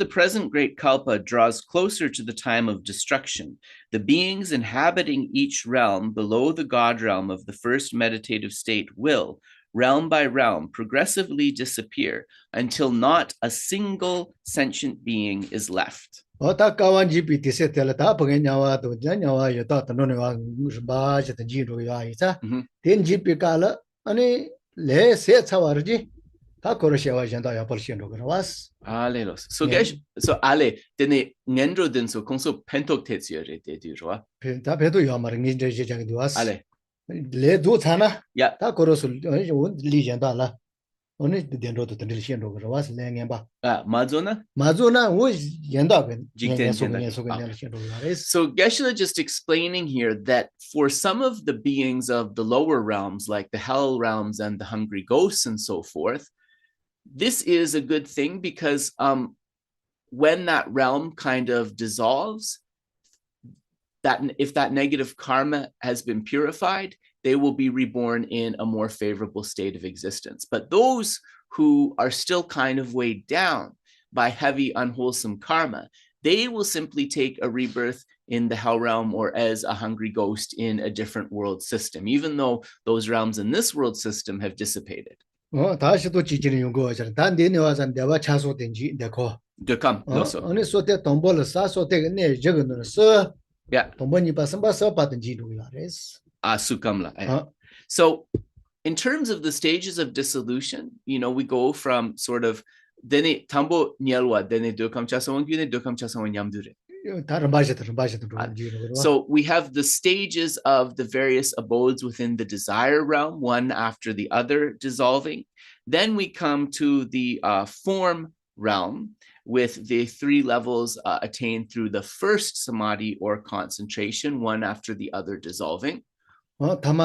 present great kalpa draws closer to the time of destruction, the beings inhabiting each realm below the God realm of the first meditative state will, realm by realm, progressively disappear until not a single sentient being is left. So ale tene ngendro den so kongso pentok tetsyo re de du ro. Ale le du chana ya ta korosul li jan da la oni den ro de li shen ro ga was le ngen ba mazona wo yan da ben so Geshe just explaining here that for some of the beings of the lower realms, like the hell realms and the hungry ghosts and so forth, this is a good thing because when that realm kind of dissolves, that if that negative karma has been purified, they will be reborn in a more favorable state of existence. But those who are still kind of weighed down by heavy, unwholesome karma, they will simply take a rebirth in the hell realm or as a hungry ghost in a different world system, even though those realms in this world system have dissipated. 다시 또 지지는 연구가 잘 단대네 와서 내가 차소 된지 내고 come 아니 소대 돈벌을 사소 되게 내 저거는 서 yeah 돈벌이 봐서 받든지 누구야레스 sukamla so in terms of the stages of dissolution, we go from sort of dene tambo nyalwa dene dokam chasawan gyune dokam chasawan yamdure. So we have the stages of the various abodes within the desire realm, one after the other dissolving. Then we come to the form realm with the 3 levels attained through the first samadhi or concentration, one after the other dissolving. And then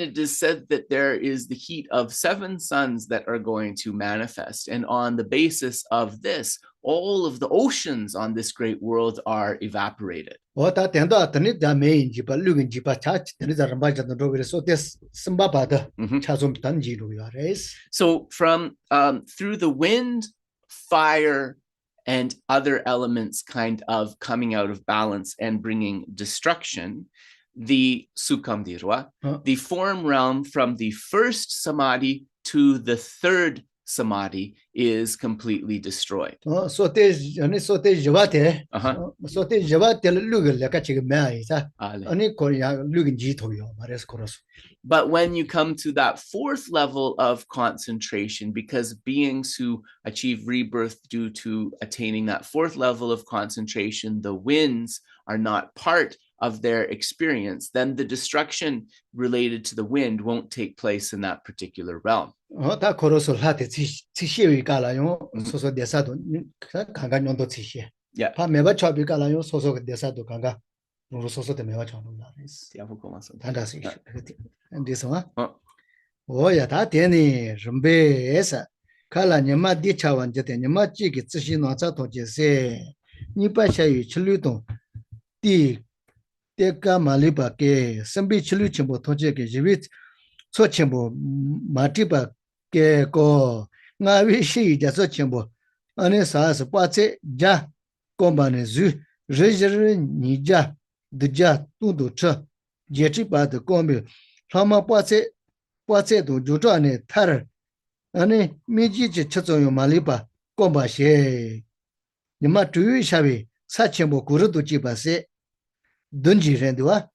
it is said that there is the heat of 7 suns that are going to manifest. And on the basis of this, all of the oceans on this great world are evaporated. So from through the wind, fire, and other elements kind of coming out of balance and bringing destruction, the sukamdirwa, the form realm from the first samadhi to the third samadhi is completely destroyed. 소테 아니 소테 저바테 Uh-huh. 소테 저바테 루글 레카 지금 매아이사 Ale. 아니 코리아 루긴 지토요 말해서 걸었어. But when you come to that fourth level of concentration, because beings who achieve rebirth due to attaining that fourth level of concentration, the winds are not part of their experience, then the destruction related to the wind won't take place in that particular realm. 다 걸어서 하테 지시위 가라요 소소 대사도 강간 용도 지시. Yeah. 파 매바 차비 가라요 소소 대사도 강가 누로 소소도 매바 차는 나레스. 단다스 이슈. 안데서 오야 다 되니 름베에서 칼라 녀마 디차완 저때 녀마 찌기 지시 노자 도제세 니빠샤유 칠류동 디 때가 말리바게 선비 칠류 첨부 도제게 지비 초첨부 마티바게 나위시 자서 첨부 안에 사서 빠체 자 콤바네 주 레저르 니자 드자 뚜도처 제치바드 콤비 라마 빠체도 조조안에 타르 안에 미지지 쳤어요 말리바 콤바셰 니마 주유샤비 사첨부 구르도 지바세 던지렌도와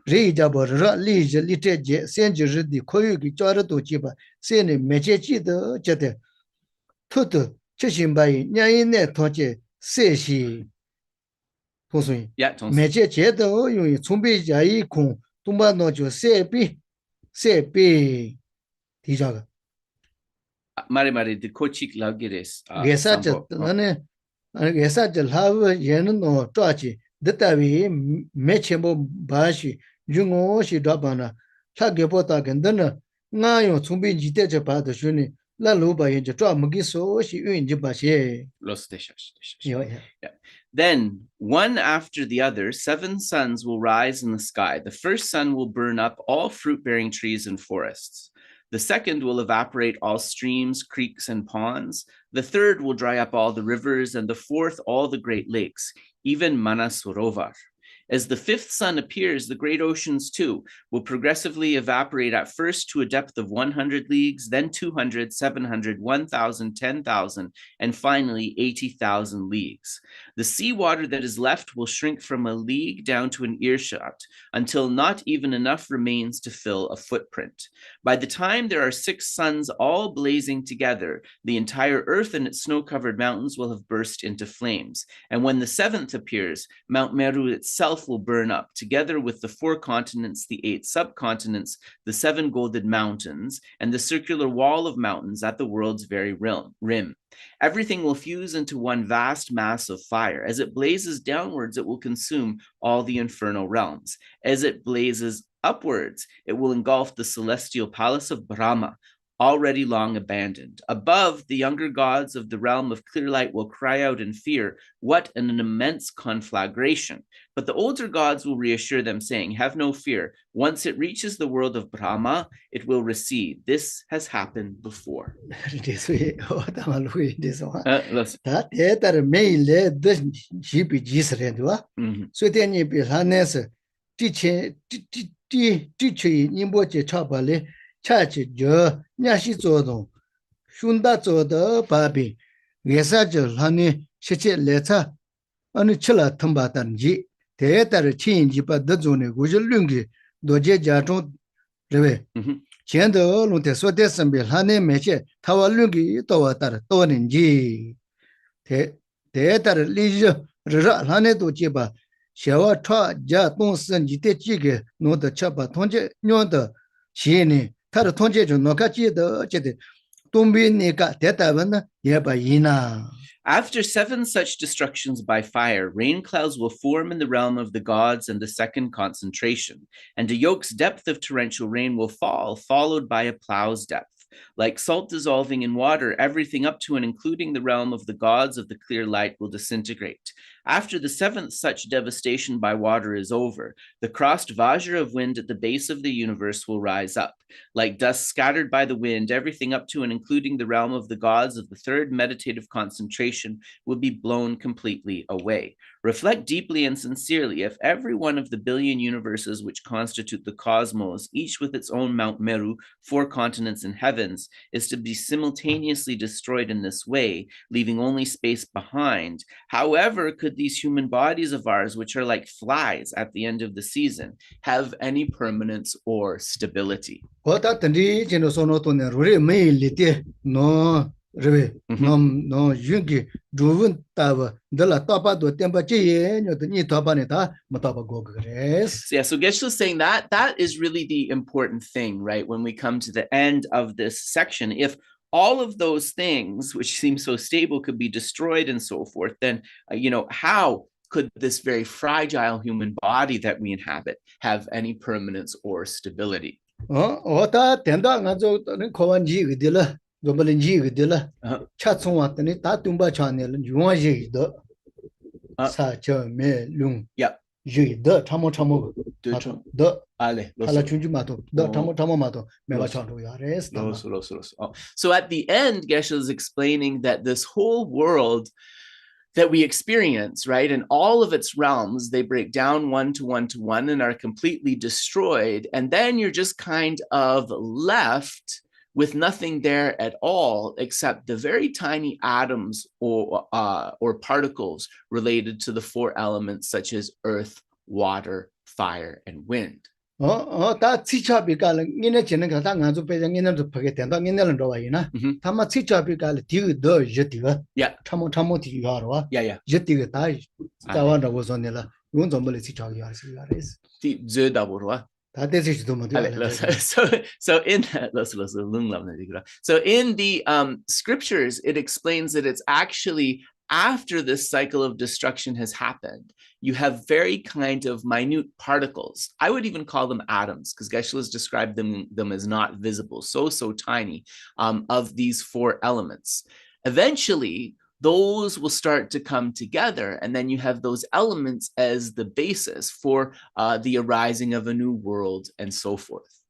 레이자버라 리제 리테제 센저르디 코유기 쪼르도 지바 세네 메제지도 저데 투투 최신바이 냐인네 토제 세시 통수이 메제제도 용이 준비자이 공 동반노조 세비 디자가 마리 디 코칙 라기레스 예사저 나네 예사저 하브 예는 노 쪼아지 detavi mechembo bashi jungo shi dabana thagebo gendan nga yo chumbi jite je ba de shuni la lo ba yin je twa mgi so shi yun ji ba she los Then, one after the other, 7 suns will rise in the sky. The first sun will burn up all fruit-bearing trees and forests. The second will evaporate all streams, creeks, and ponds. The third will dry up all the rivers, and the fourth all the great lakes, even Manasarovar. As the fifth sun appears, the great oceans too will progressively evaporate at first to a depth of 100 leagues, then 200, 700, 1,000, 10,000, and finally 80,000 leagues. The seawater that is left will shrink from a league down to an earshot until not even enough remains to fill a footprint. By the time there are 6 suns all blazing together, the entire earth and its snow-covered mountains will have burst into flames. And when the 7th appears, Mount Meru itself will burn up, together with the 4 continents, the 8 subcontinents, the 7 golden mountains, and the circular wall of mountains at the world's very rim. Everything will fuse into one vast mass of fire. As it blazes downwards, it will consume all the infernal realms. As it blazes upwards, it will engulf the celestial palace of Brahma, already long abandoned. Above, the younger gods of the realm of clear light will cry out in fear, "What an immense conflagration!" But the older gods will reassure them, saying, "Have no fear. Once it reaches the world of Brahma, it will recede. This has happened before." 차치 저 냐시 조동 슌다 조더 바비 예사절 하니 시체 레차 아니 칠라 텀바단지 대다르 친지 바드존에 고절lun기 도제자종 레베 젠더 론테 소데스비 하네 메체 타왈lun기 또와다르 또는지 대다르 리저 르라 하네도 제바 샤와 차자 동선지 대지게 노더 차바 통제 뇨더 시니 타르 통제주 노카지도 제데 동비니까 대답은 예바이나. After 7 such destructions by fire, rain clouds will form in the realm of the gods and the second concentration, and a yoke's depth of torrential rain will fall, followed by a plow's depth. Like salt dissolving in water, everything up to and including the realm of the gods of the clear light will disintegrate. After the seventh such devastation by water is over, the crossed Vajra of wind at the base of the universe will rise up. Like dust scattered by the wind, everything up to and including the realm of the gods of the third meditative concentration will be blown completely away. Reflect deeply and sincerely if every one of the billion universes which constitute the cosmos, each with its own Mount Meru, 4 continents and heavens, is to be simultaneously destroyed in this way, leaving only space behind. However, could these human bodies of ours, which are like flies at the end of the season, have any permanence or stability? Kota tandi jeno sono to ne rure me lite no rebe no yungi duwun tawa de la topa do tempa che ye nyo de ni topa ne ta ma topa go gres. So yeah, so Geshe is saying that is really the important thing, right? When we come to the end of this section, if all of those things which seem so stable could be destroyed and so forth, then how could this very fragile human body that we inhabit have any permanence or stability? Ta tenda nga zo ne kowan ji ge de la zo balen ji ge de la cha chung wa ne ta tumba cha ne la yuwa ji de sa che me lung yeah ji de chamo de ale ala chunju ma to de chamo ma to me ba cha ro ya res. So at the end, Geshe is explaining that this whole world that we experience, right, and all of its realms, they break down one to one and are completely destroyed. And then you're just kind of left with nothing there at all except the very tiny atoms or particles related to the 4 elements, such as earth, water, fire, and wind. Ta chicha bi ka le ngine chen ga ta nga zo pe ngine zo phage ten da ngine lan ro wa yin ta ma chicha bi ka le di de je di ga yeah chamo di ya ro yeah je di ga ta wa da wo so ne la yong zo mo le chicha ya res di je da bo ro ta de chi do mo de so in the scriptures, it explains that it's actually after this cycle of destruction has happened, you have very kind of minute particles. I would even call them atoms, because Geshe has described them as not visible, so tiny, of these 4 elements. Eventually, those will start to come together, and then you have those elements as the basis for the arising of a new world and so forth.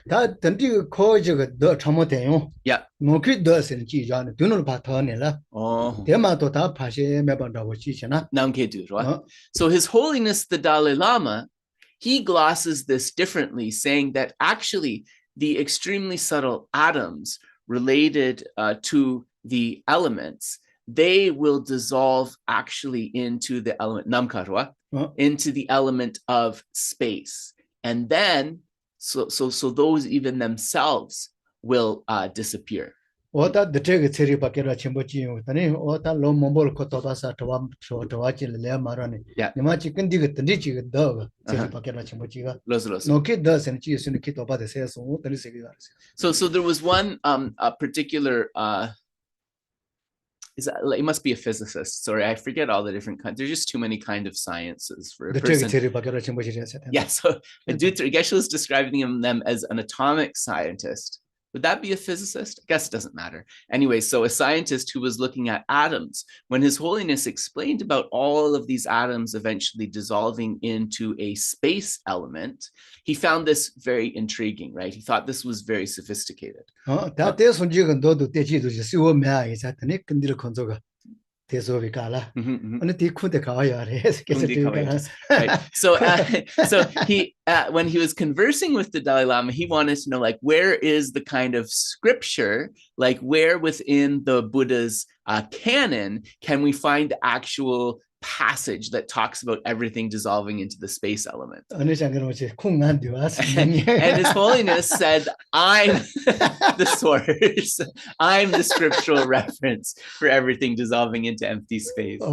Ta tanti ko je ge de chamo de yong yeah no ki de sen ji ja ne dunul pa tho ne la de ma to ta pha she me ba da wo chi chen na nam ke du right. So His Holiness the Dalai Lama, he glosses this differently, saying that actually the extremely subtle atoms related to the elements, they will dissolve actually into the element namkarwa, into the element of space, and then so those even themselves will disappear. Oda de che ge cheri ba ke ra chimbo chi yo tani oda lo mombol ko to ba sa to wa chi le ma ra ni ni ma chi ken di ge tani chi ge da cheri ba ke ra chimbo chi ga no ki da sen chi sen ki to ba de se so tani se ge ga. So there was one a particular it must be a physicist. Sorry, I forget all the different kinds. There's just too many kind of sciences for a person. Yeah, so Geshe is describing them as an atomic scientist. Would that be a physicist? I guess it doesn't matter. Anyway, so a scientist who was looking at atoms, when His Holiness explained about all of these atoms eventually dissolving into a space element, he found this very intriguing, right? He thought this was very sophisticated. So he when he was conversing with the Dalai Lama, he wanted to know, like, where is the kind of scripture, like where within the Buddha's canon can we find actual passage that talks about everything dissolving into the space element. And His Holiness said, I'm the source. I'm the scriptural reference for everything dissolving into empty space. So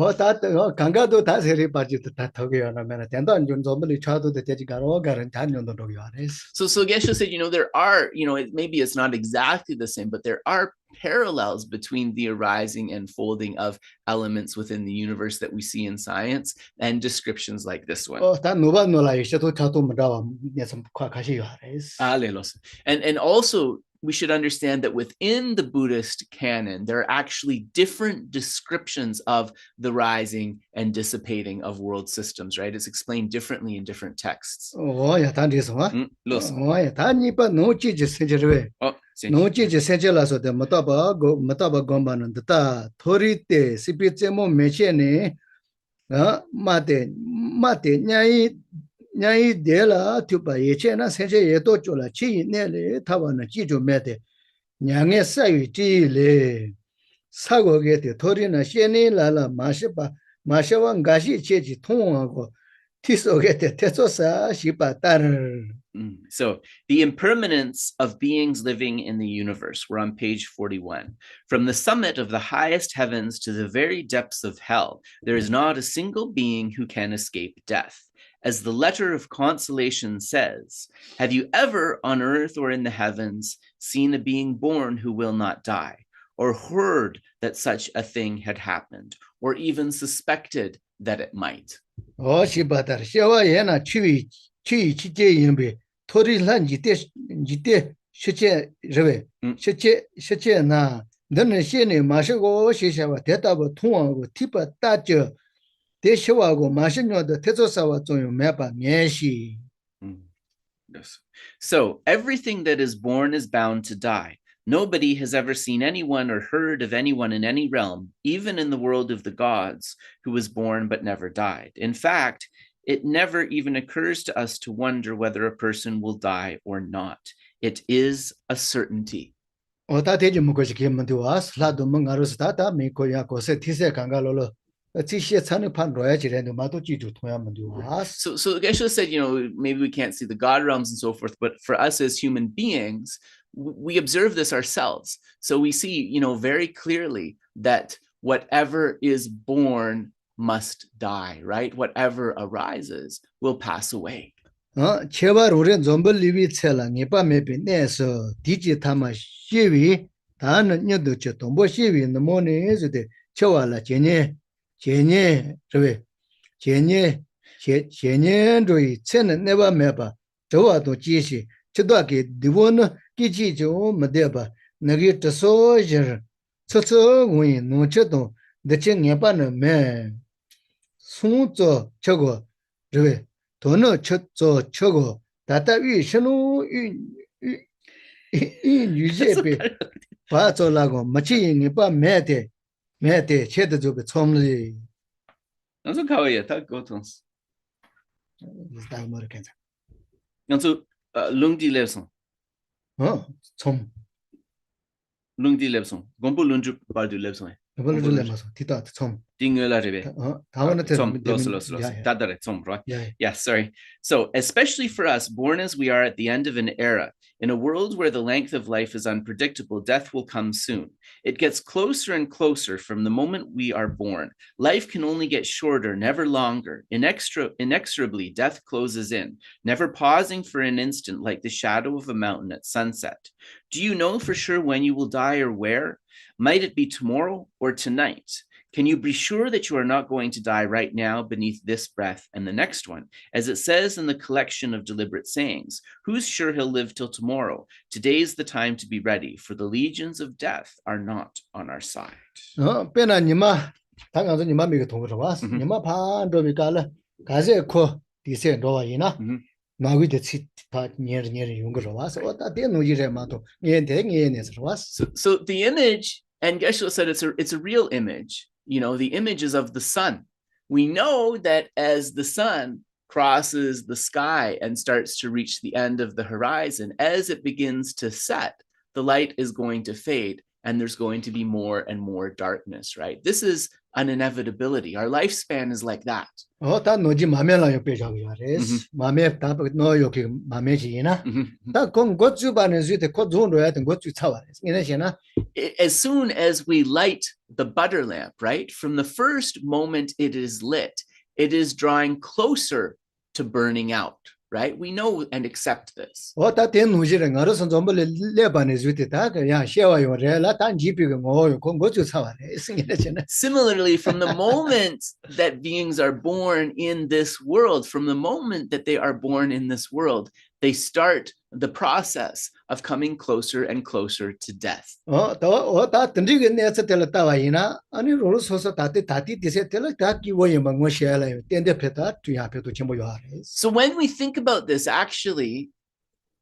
Geshe said, there are, maybe it's not exactly the same, but there are parallels between the arising and folding of elements within the universe that we see in science and descriptions like this one. And also we should understand that within the Buddhist canon, there are actually different descriptions of the rising and dissipating of world systems, right? It's explained differently in different texts. 오야 단디서 Los. 오야 단이바 노지지 세저베 노지지 세저라서 못다바 gom바는 다 토리때 시비제모 메체네 마데 냐이 데라 투바 예체나 세제 예도 졸라 치네레 타바나 지조 메데 냥의 사유지레 사고게 토리나 셴니라라 마셔왕 가시 체지 통하고 티속에 태소사 시바따르. So, the impermanence of beings living in the universe. We're on page 41. From the summit of the highest heavens to the very depths of hell, there is not a single being who can escape death. As the letter of consolation says, have you ever on earth or in the heavens seen a being born who will not die, or heard that such a thing had happened, or even suspected that it might? 시바따르 샤와예나 취위 치제인베 토리란 지테 실제 저베 실제나 너는 신의 마시고 시샤와 대답을 통하고 티바 따져 대시하고 마신녀도 태조사와 좀 매바 녀시. Yes. So everything that is born is bound to die. Nobody has ever seen anyone or heard of anyone in any realm, even in the world of the gods, who was born but never died. In fact, it never even occurs to us to wonder whether a person will die or not. It is a certainty. So Geshe said, maybe we can't see the God realms and so forth, but for us as human beings, we observe this ourselves. So we see, very clearly that whatever is born must die, right? Whatever arises will pass away. 제발 우리 좀벌리비 첼라 니바메비 내서 디지타마 시위 다는 녀도 저 동보 시위 너머네 저데 저와라 제네 저베 제네 로이 첸은 네바 메바 저와도 지시 저도게 디원은 기지죠 못대바 너기 저소저 저저고이 노쳐도 대체 녀바는 메 송저 저거 저베 도너 쳤저 저거 다다 위신우 유제베 봐줘라고 마치니 봐 매대 체도 저거 처음리 Nanzo kawaii ta gotons. 다 모르겠어. Nanzo lungdi lebson. 좀 Lungdi lebson. Gompo Ngodrup bardu lebson. 그걸로 들려서 뒤다 좀 Dingela rebe. 다원한테 Los. Dadare som, right? Yeah, sorry. So, especially for us, born as we are at the end of an era, in a world where the length of life is unpredictable, death will come soon. It gets closer and closer from the moment we are born. Life can only get shorter, never longer. Inexorably, death closes in, never pausing for an instant like the shadow of a mountain at sunset. Do you know for sure when you will die or where? Might it be tomorrow or tonight? Can you be sure that you are not going to die right now beneath this breath and the next one? As it says in the collection of deliberate sayings, who's sure he'll live till tomorrow? Today's the time to be ready, for the legions of death are not on our side. 빼나니마 당가서 니마 미가 동으로 왔어. 니마 반도비 갈라 가세 코 디세 로와이나 나위데 치파 니르 용거로 왔어. 어다 대노지레마도 니엔데니에네서 왔어. So the image, and Geshe said it's a real image. The image is of the sun. We know that as the sun crosses the sky and starts to reach the end of the horizon, as it begins to set, the light is going to fade and there's going to be more and more darkness, right? This is an inevitability. Our lifespan is like that. 다 노지 마메라 옆에 잡이야레스. 마메 다 노요기 마메지나. 다 건고주반에 주대 고존로야 된 고주 차와레스. 이네시나. As soon as we light the butter lamp, right? From the first moment it is lit, it is drawing closer to burning out, right? We know and accept this. 다 대노지를 알아서 좀벌 레반에 주대 다 그냥 셰와요 레라 단 지비가 뭐요 고주 차와레스. 이네시나. Similarly, from the moment that beings are born in this world, from the moment that they are born in this world, they start the process of coming closer and closer to death. 다 던지게 내서 될었다 와이나 아니 로로서서 다티 디세 될 다기 원이만 뭐셔라요 땡대패다 뒤앞에도 전부 요하래. So when we think about this, actually,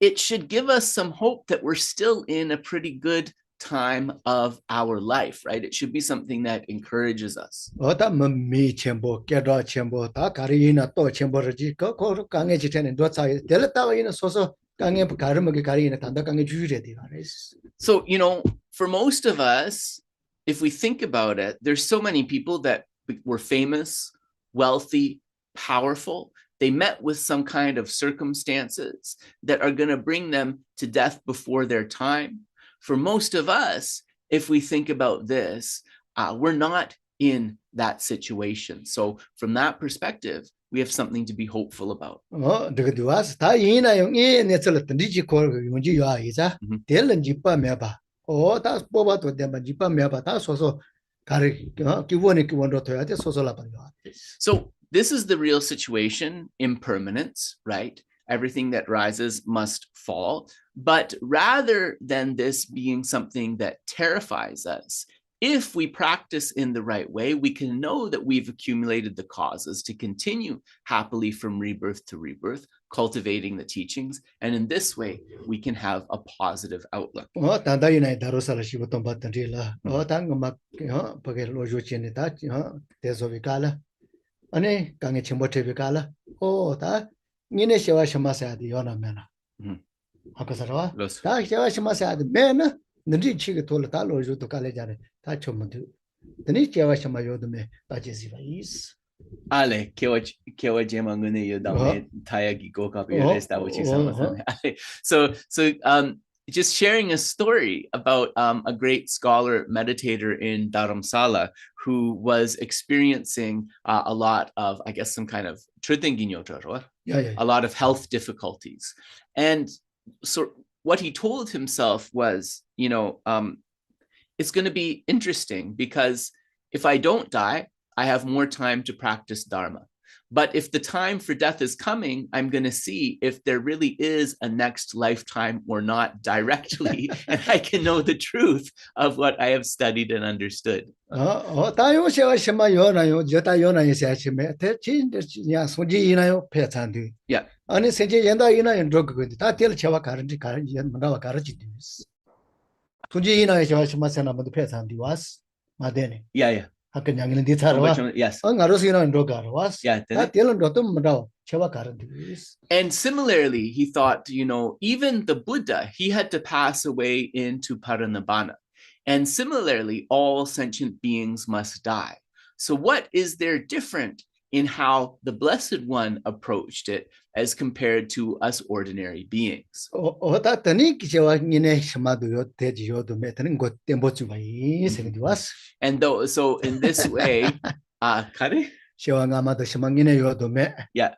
it should give us some hope that we're still in a pretty good time of our life, right? It should be something that encourages us. 다 뭐미 첨부 깨도 첨부 다 가리나 또 첨부르지 그 강해지 되는 도 차이 될었다 와이나 소소 강해 가르먹게 가리나 단다 강해 주의래 되가래. So, for most of us, if we think about it, there's so many people that were famous, wealthy, powerful. They met with some kind of circumstances that are going to bring them to death before their time. For most of us, if we think about this, we're not in that situation. So from that perspective, we have something to be hopeful about. 다 이나용 이 내철 던지지 걸 용지 요아이자 될은 집바 매봐. 다 뽑아도 되면 집바 매봐. 다 소소 가리 기원으로 돼야 돼 소소라 봐요. So this is the real situation, impermanence, right? Everything that rises must fall. But rather than this being something that terrifies us, if we practice in the right way, we can know that we've accumulated the causes to continue happily from rebirth to rebirth, cultivating the teachings. And in this way, we can have a positive outlook. 단다이나이 다로살을 시부터 봤던지라. 당막 버게 로조치네 다 대소비가라. 아니 강에 첨부테비가라. 다 니네 셔와 셔마사디 요나면아. 아까서와 다 셔와 셔마사디 메나 너지 치게 돌다 로조도 갈래자네. 다 첨부도. 너니 셔와 셔마요도메 바제시바이스. Ale, kewa jemangune yodame tayagi gokapi resta which is So just sharing a story about a great scholar meditator in Dharamsala who was experiencing a lot of, I guess, some kind of a lot of health difficulties. And so what he told himself was, it's going to be interesting because if I don't die, I have more time to practice dharma. But if the time for death is coming, I'm going to see if there really is a next lifetime or not directly, and I can know the truth of what I have studied and understood. Yeah. Yeah. Yes. Yeah. And similarly, he thought, even the Buddha, he had to pass away into parinibbana. And similarly, all sentient beings must die. So what is there different in how the Blessed One approached it as compared to us ordinary beings? And so in this way, yeah.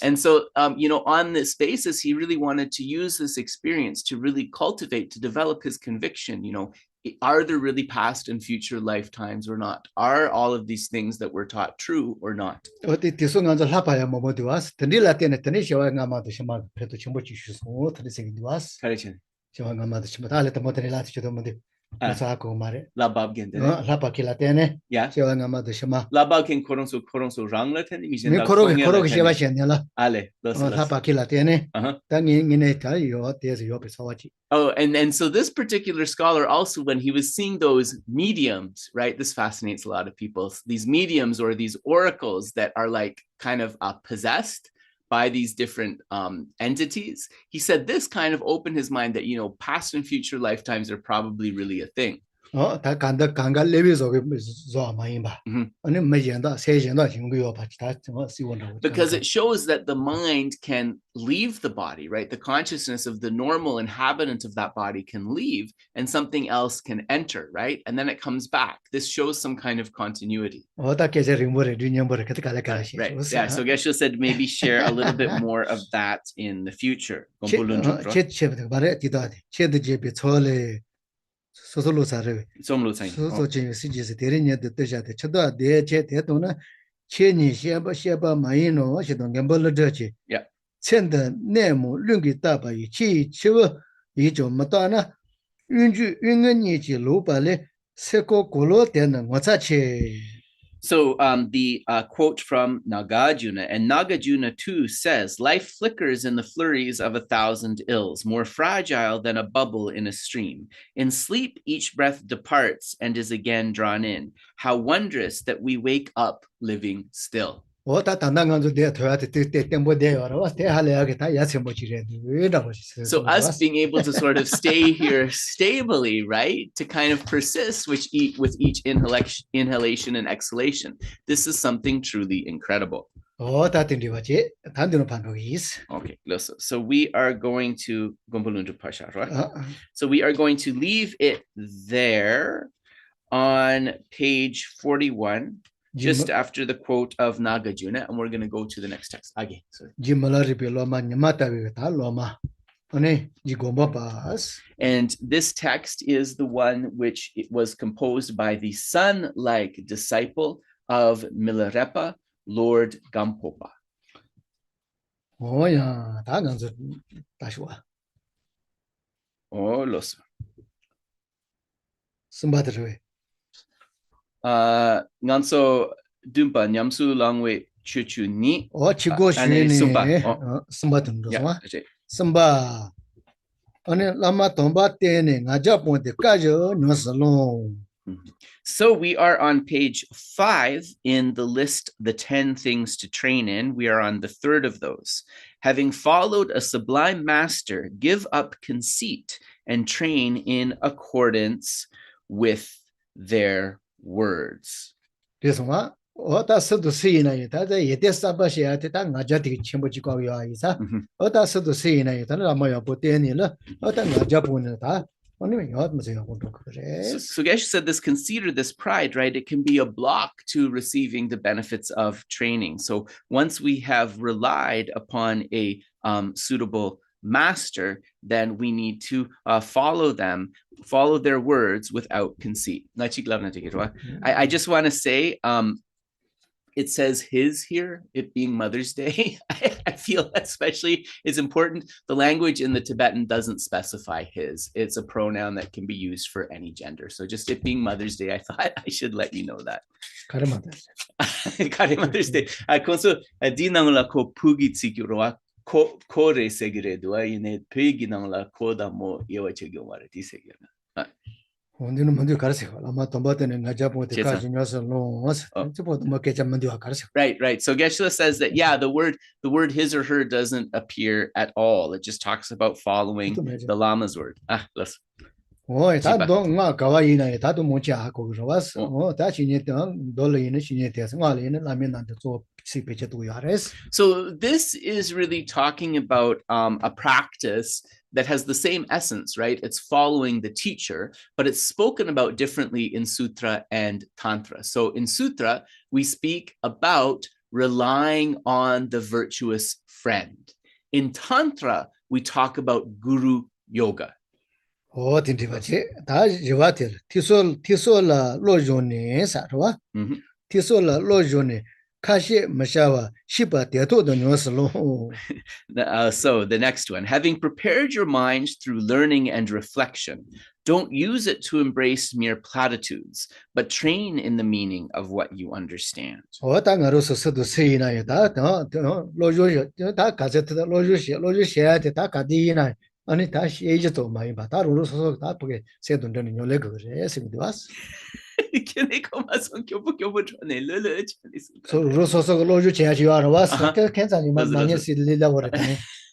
And so, on this basis, he really wanted to use this experience to really cultivate, to develop his conviction. Are there really past and future lifetimes or not? Are all of these things that we're taught true or not? Labab gendene. Yeah. Labab ken koronso rang la tene mi Ale. Oh, and so this particular scholar also, when he was seeing those mediums, right? This fascinates a lot of people. These mediums or these oracles that are like kind of possessed by these different entities. He said this kind of opened his mind that, past and future lifetimes are probably really a thing. 다 간가 레비 속에 저 많이 봐. Mhm. 아니 매년다 세년다 정도요 봐. 다 시원하고. Because it shows that the mind can leave the body, right? The consciousness of the normal inhabitant of that body can leave and something else can enter, right? And then it comes back. This shows some kind of continuity. 다 계절 링보레 류년보레 그때 갈래 Right. Yeah. So Geshe said maybe share a little bit more of that in the future. 쳇쳇 말에 디다데. 쳇드 제비 초래 소소로 사르. 소소진 시지스 데리냐데 뜻자데. 쳐도 대제 대도나 쳇니 셰바 마이노 시동 gem벌르지. Yeah. 쳇드 내모 륜기 따바이 치 치워 이좀 못다나 윤은이지 로발레 세코 골로 되는 와차치. So the quote from Nagarjuna, and Nagarjuna too says, life flickers in the flurries of 1,000 ills, more fragile than a bubble in a stream. In sleep, each breath departs and is again drawn in. How wondrous that we wake up living still. So us being able to sort of stay here stably, right, to kind of persist with each inhalation and exhalation, this is something truly incredible. Okay, so we are going to so we are going to leave it there on page 41. Just after the quote of Nagarjuna, and we're going to go to the next text. Again, sorry. And this text is the one which it was composed by the son-like disciple of Milarepa, Lord Gampopa. Oh, yeah, that's what. Oh, los. Nganso dumpa nyamsu langwe chuchu ni chigo shuni samba ane lama tomba tene ngaja ponte kajo nyosalong. So we are on page 5 in the list, the 10 things to train in. We are on the third of those. Having followed a sublime master, give up conceit and train in accordance with their words. This one, Oda Sudu Sina, Yedesabasha, Najatic Chimbochico Isa, Oda Sudu Sina, Ramaya Botanilla, Oda Najapunata. So Geshe said this conceit or this pride, right? It can be a block to receiving the benefits of training. So once we have relied upon a suitable master, then we need to follow their words without conceit. I just want to say, it says his here, it being Mother's Day. I feel especially is important. The language in the Tibetan doesn't specify his. It's a pronoun that can be used for any gender. So just it being Mother's Day, I thought I should let you know that. Kare Mother's Day. Konso di nangla ko pugi tsikuro kore segire dua ine pigi nangla koda mo yewa chegyo mare di segirna. Right, right. So Geshe says that, yeah, the word his or her doesn't appear at all. It just talks about following the Lama's word. Listen. So this is really talking about a practice that has the same essence, right? It's following the teacher, but it's spoken about differently in Sutra and Tantra. So in Sutra, we speak about relying on the virtuous friend. In Tantra, we talk about Guru Yoga. Oh, Tisola Lojone, Sarwa. Tisola Lojone. So the next one, having prepared your minds through learning and reflection, don't use it to embrace mere platitudes, but train in the meaning of what you understand.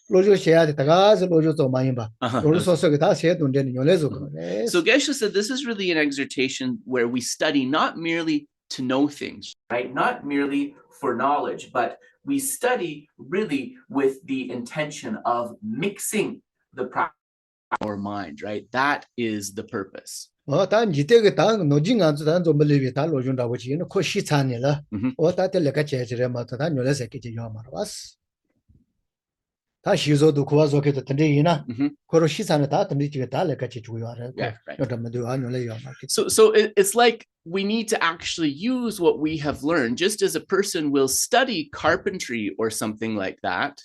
로조 셔야 돼. 다가서 로조 좀 많이 봐. 로조 Uh-huh. 소속에 다 세돈 되는 요래서 그래. So Geshe said this is really an exhortation where we study not merely to know things, right? Not merely for knowledge, but we study really with the intention of mixing the practice of our mind, right? That is the purpose. 다 니때가 다 노진 안 주단 좀 벌리 다 로준다고 지는 코 시찬이라. 다 될래가 제지래 맞다 다 요래서 끼지 요 말아 왔어. 다 시조도 구와서게도 된대이나. 그로 시찬을 다 된지가 다 레까지 주요 알아. 요담도 안 요래 요 말. So it's like we need to actually use what we have learned, just as a person will study carpentry or something like that.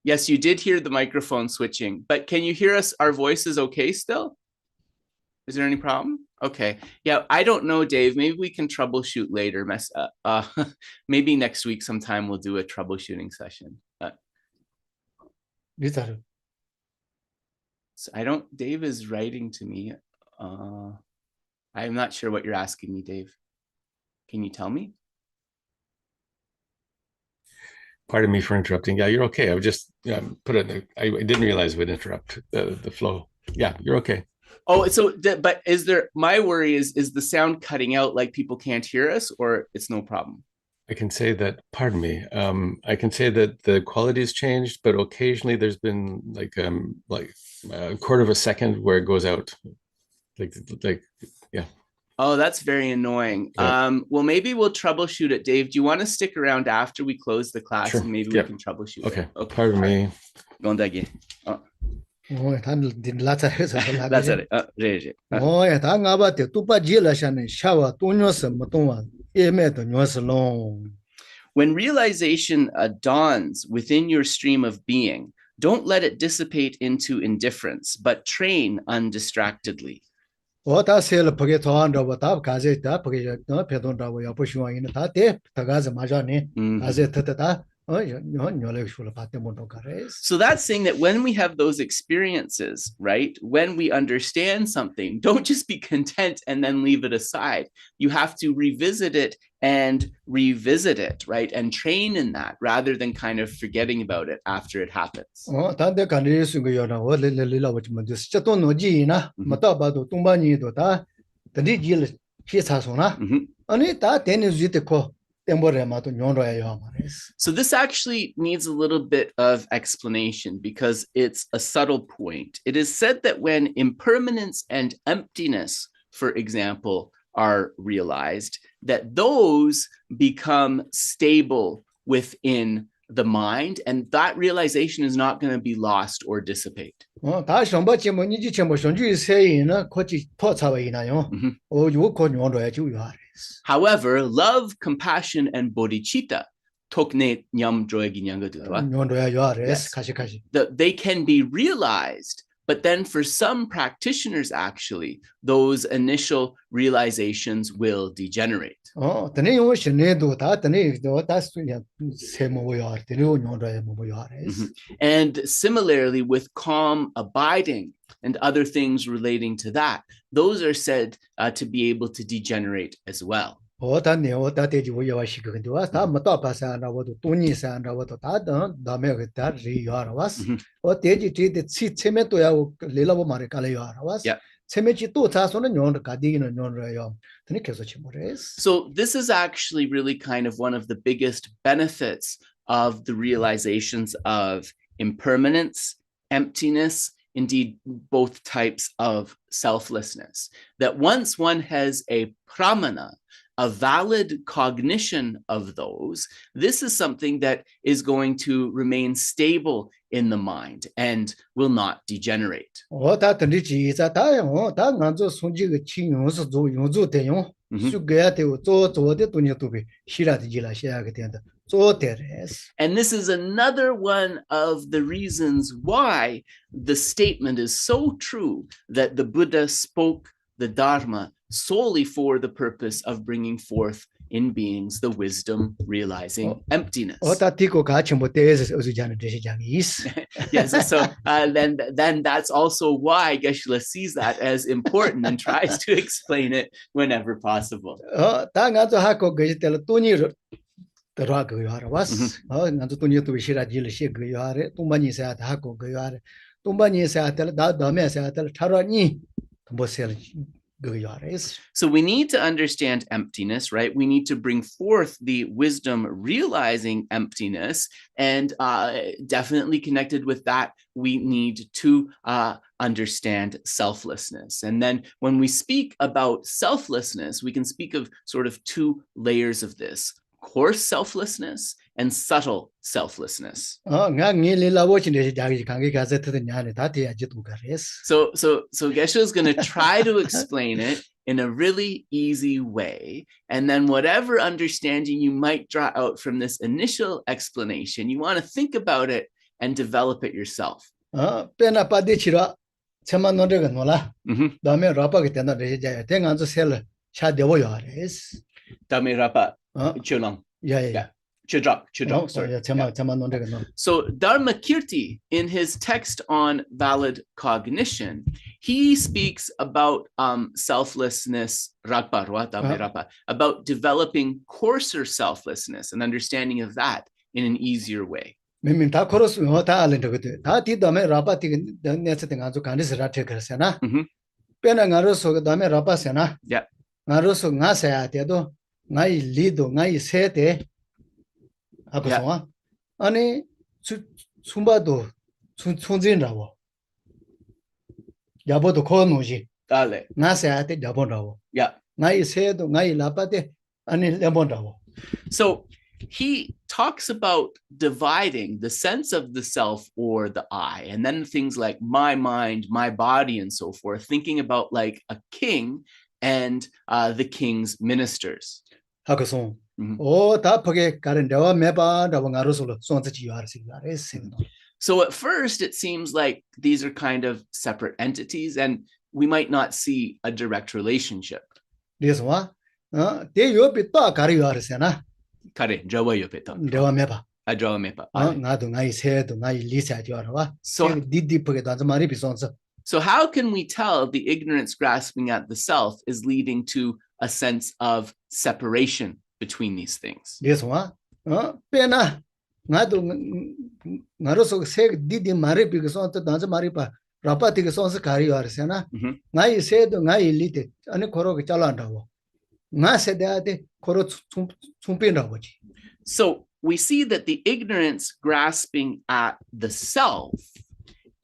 Yes, you did hear the microphone switching, but can you hear us? Our voices okay still? Is there any problem? Okay. Yeah, I don't know, Dave. Maybe we can troubleshoot later. Maybe next week sometime we'll do a troubleshooting session. So Dave is writing to me. I'm not sure what you're asking me, Dave. Can you tell me? Pardon me for interrupting. Yeah, you're okay. I would just put it. I didn't realize it would interrupt the flow. Yeah, you're okay. Oh, so but is there? My worry is the sound cutting out, like people can't hear us, or it's no problem? I can say that. Pardon me. I can say that the quality has changed, but occasionally there's been like a quarter of a second where it goes out, like yeah. Oh, that's very annoying. Yeah. Well, maybe we'll troubleshoot it. Dave, do you want to stick around after we close the class? Sure. And maybe we can troubleshoot it? Okay. Pardon me. That's it. When realization dawns within your stream of being, don't let it dissipate into indifference, but train undistractedly. So that's saying that when we have those experiences, right, when we understand something, don't just be content and then leave it aside. You have to revisit it and revisit it, right, and train in that rather than kind of forgetting about it after it happens. So this actually needs a little bit of explanation because it's a subtle point. It is said that when impermanence and emptiness, for example, are realized, that those become stable within the mind, and that realization is not going to be lost or dissipate. However, love, compassion, and bodhicitta, they can be realized, but then for some practitioners, actually, those initial realizations will degenerate. And similarly, with calm abiding and other things relating to that, those are said to be able to degenerate as well. Yeah. So this is actually really kind of one of the biggest benefits of the realizations of impermanence, emptiness, indeed both types of selflessness. That once one has a pramana, a valid cognition of those, this is something that is going to remain stable in the mind and will not degenerate. And this is another one of the reasons why the statement is so true that the Buddha spoke the dharma solely for the purpose of bringing forth in beings the wisdom realizing emptiness. Yes, so then that's also why Geshe sees that as important and tries to explain it whenever possible. 그러하 그요하라 왔어. 나도 또 니도 시라질 시 그요하래. 동반이사 다 하고 그요하래. 동반이사 다 다음에사 차라니 뭐 셀 그요하래. So we need to understand emptiness, right? We need to bring forth the wisdom realizing emptiness, and definitely connected with that, we need to understand selflessness. And then when we speak about selflessness, we can speak of sort of two layers of this: coarse selflessness and subtle selflessness. nga ngi le la wo chin de jagi kangi ga zet de nya ne da de ya jitu ga res. So Geshe is going to try to explain it in a really easy way. And then whatever understanding you might draw out from this initial explanation, you want to think about it and develop it yourself. pena pa de chira chama no de ga no la. Mhm. Da me ra pa ge de na de ja de ngan zo sel cha de wo ya res. Dame rapa chulong. Yeah. Chudrak. Sorry, chama no de ga no. So Dharma Kirti, in his text on valid cognition, he speaks about selflessness, about developing coarser selflessness and understanding of that in an easier way. Min ta koros no ta alen de ge. Ta ti da me ra pa ti de ne se de ngan zo kan de ra the ga se na. Pena nga ro so da me ra pa se na. Yeah. Nga ro so nga sa ya de do ngai li do ngai se de 하고 서 아니 숨바도 손진라고 야보도 코노지 Dale. 나세한테 야본다고 Yeah. 나이 세도 나이 라파데 아니 레본다고. So he talks about dividing the sense of the self or the I, and then things like my mind, my body, and so forth, thinking about like a king and the king's ministers. 하고 서 다 보게 가는 데와 매바다고 가로서 손지 요하르시 가레스. So at first it seems like these are kind of separate entities and we might not see a direct relationship. 그래서 와 대 옆에 또 가리 요하르세나. Kare, jawa yopeto. 데와 매바. Ajawa mepa. 나도 나이 세도 나이 리사 요하르와. So 디디 보게 단자 말이 비선서. So how can we tell the ignorance grasping at the self is leading to a sense of separation between these things? 그래서 와 빼나 나도 나로서 세 디디 말이 비선서 단자 말이 봐. 라파티게 선서 가리 요하르세나. 나이 세도 나이 리데 아니 코로게 잘한다고. 나 세대한테 코로 춤빈다고 지. So we see that the ignorance grasping at the self,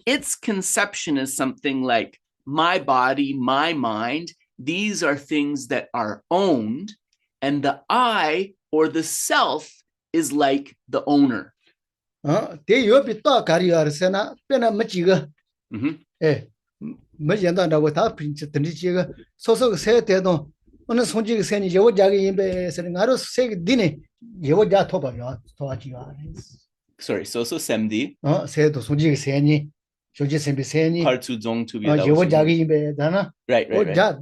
its conception is something like my body, my mind. These are things that are owned, and the I or the self is like the owner. 대 옆에 또 가리아르세나 빼나 멋지가. 멋진다고 다 핀치 든지가 소소 세대도 어느 손지가 세니 요 자기 임베서는 가로 세 디네 요 자 토바요 토아지가. Sorry, so semdi. 세도 손지가 세니 조지 셈비 세니. Partu zong to be. 요 자기 임베다나. Right. 자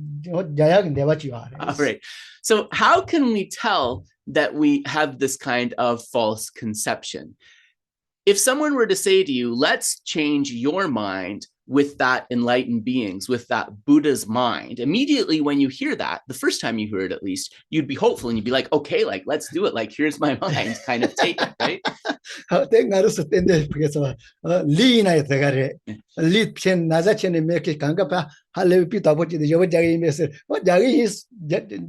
자야기 내바지가. Right. So how can we tell that we have this kind of false conception? If someone were to say to you, let's change your mind with that enlightened beings, with that Buddha's mind, immediately when you hear that, the first time you hear it at least, you'd be hopeful and you'd be like, okay, like, let's do it. Like, here's my mind, kind of take it, right? 땡가르스 땡데 그래서 리나에 대가래 리첸 나자첸에 메케 강가파 할레 피타보지데 요 자기 임베서 자기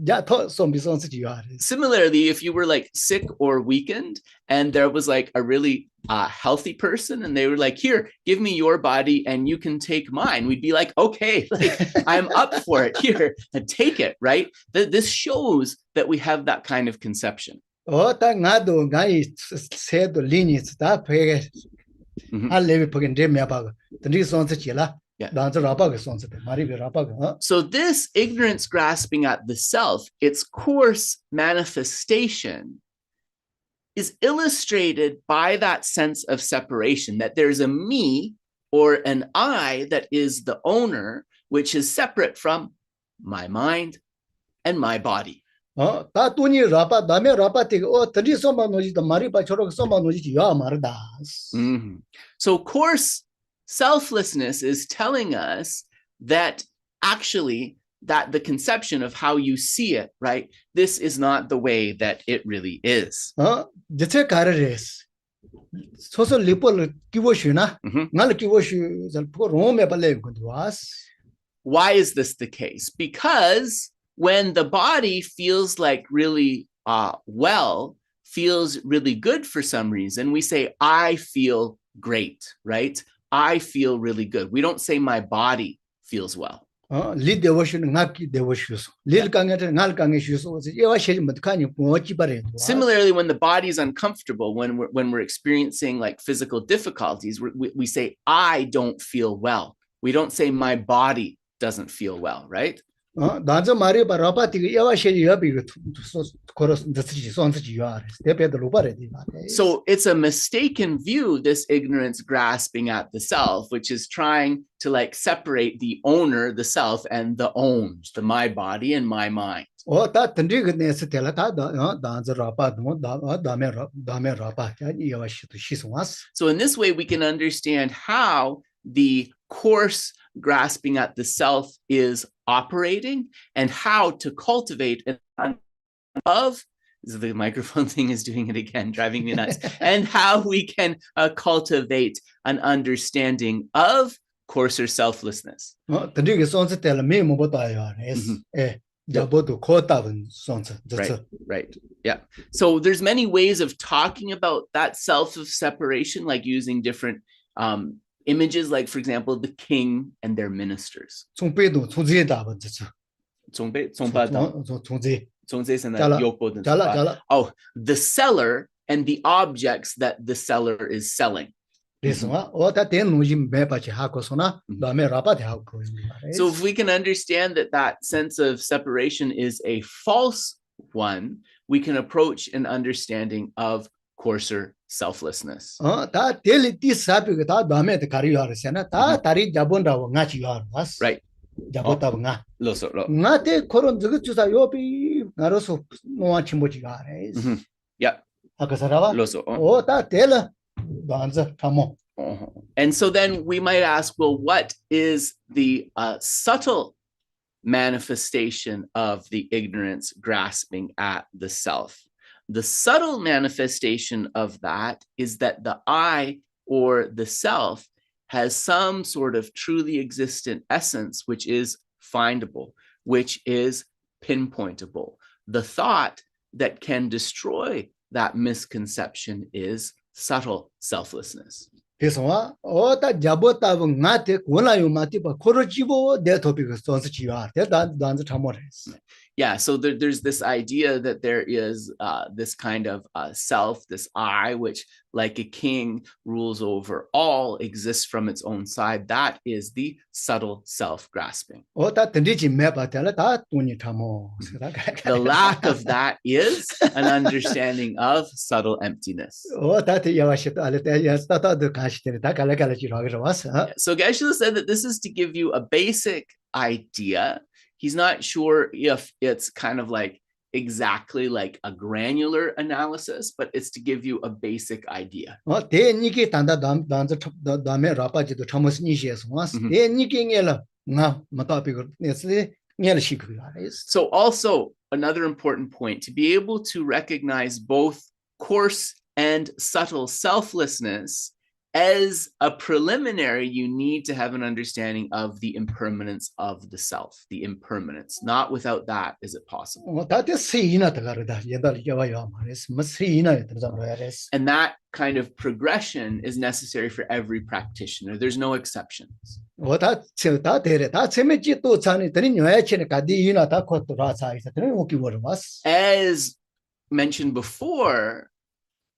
자토 som비선스 지요. Similarly, if you were like sick or weakened and there was like a really healthy person and they were like, here, give me your body and you can take mine, we'd be like, okay, like I'm up for it, here, and take it, right? This shows that we have that kind of conception. 딱 나도 나이 세도 리니 다 베게 할레비 포겐 데메바가 든지 손스 지라 나저 라바가 손스 마리비 라바가. So this ignorance grasping at the self, its coarse manifestation, is illustrated by that sense of separation, that there's a me or an I that is the owner, which is separate from my mind and my body. 다 돈이 라바 남의 라바티 든지 소만 노지도 마리바 저렇게 소만 노지지 야 말다. So coarse selflessness is telling us that actually that the conception of how you see it, right? This is not the way that it really is. 제체 가르레스 소소 리폴 기보슈나 날 기보슈 잘 포 로메 발레 건도와스. Why is this the case? Because when the body feels like really well, feels really good for some reason, we say, I feel great, right? I feel really good. We don't say my body feels well. 리 데워슈는 나기 데워슈스. 릴 강에서 날 강에슈스. 예와 셰지 못카니 뭐지 바래. Similarly, when the body is uncomfortable, when we're experiencing like physical difficulties, we say, I don't feel well. We don't say my body doesn't feel well, right? 나저 말이 바라바티 예와 셰지 여비 코러스 드스지 손스지 요아레. 대배도 로바레. So it's a mistaken view, this ignorance grasping at the self, which is trying to like separate the owner, the self, and the owned, the my body and my mind. 다 던지그네스 텔라다 다저 라바 다메 라바 예와 셰도 시송와스. So in this way, we can understand how the coarse grasping at the self is operating and how to cultivate an of the microphone thing is doing it again, driving me nuts, and how we can cultivate an understanding of coarser selflessness. 던지게 손스 텔라 메 뭐보다요. 예. 자보도 코타분 손스. Right. Yeah. So there's many ways of talking about that self of separation, like using different images, like for example, the king and their ministers. 총배도 총제다 번지죠. Oh, the seller and the objects that the seller is selling. So if we can understand that sense of separation is a false one, we can approach an understanding of coarser selflessness. Right. Yeah. And so then we might ask, well, what is the subtle manifestation of the ignorance grasping at the self? The subtle manifestation of that is that the I or the self has some sort of truly existent essence, which is findable, which is pinpointable. The thought that can destroy that misconception is subtle selflessness. Yeah, so there's this idea that there is this kind of self, this I, which like a king rules over all, exists from its own side. That is the subtle self-grasping. The lack of that is an understanding of subtle emptiness. So Geshe said that this is to give you a basic idea. He's not sure if it's kind of like exactly like a granular analysis, but it's to give you a bbasic idea. So also another important point, to be able to recognize both coarse and subtle selflessness as a preliminary, you need to have an understanding of the impermanence of the self, the impermanence. Not without that is it possible. And that kind of progression is necessary for every practitioner. There's no exceptions. As mentioned before,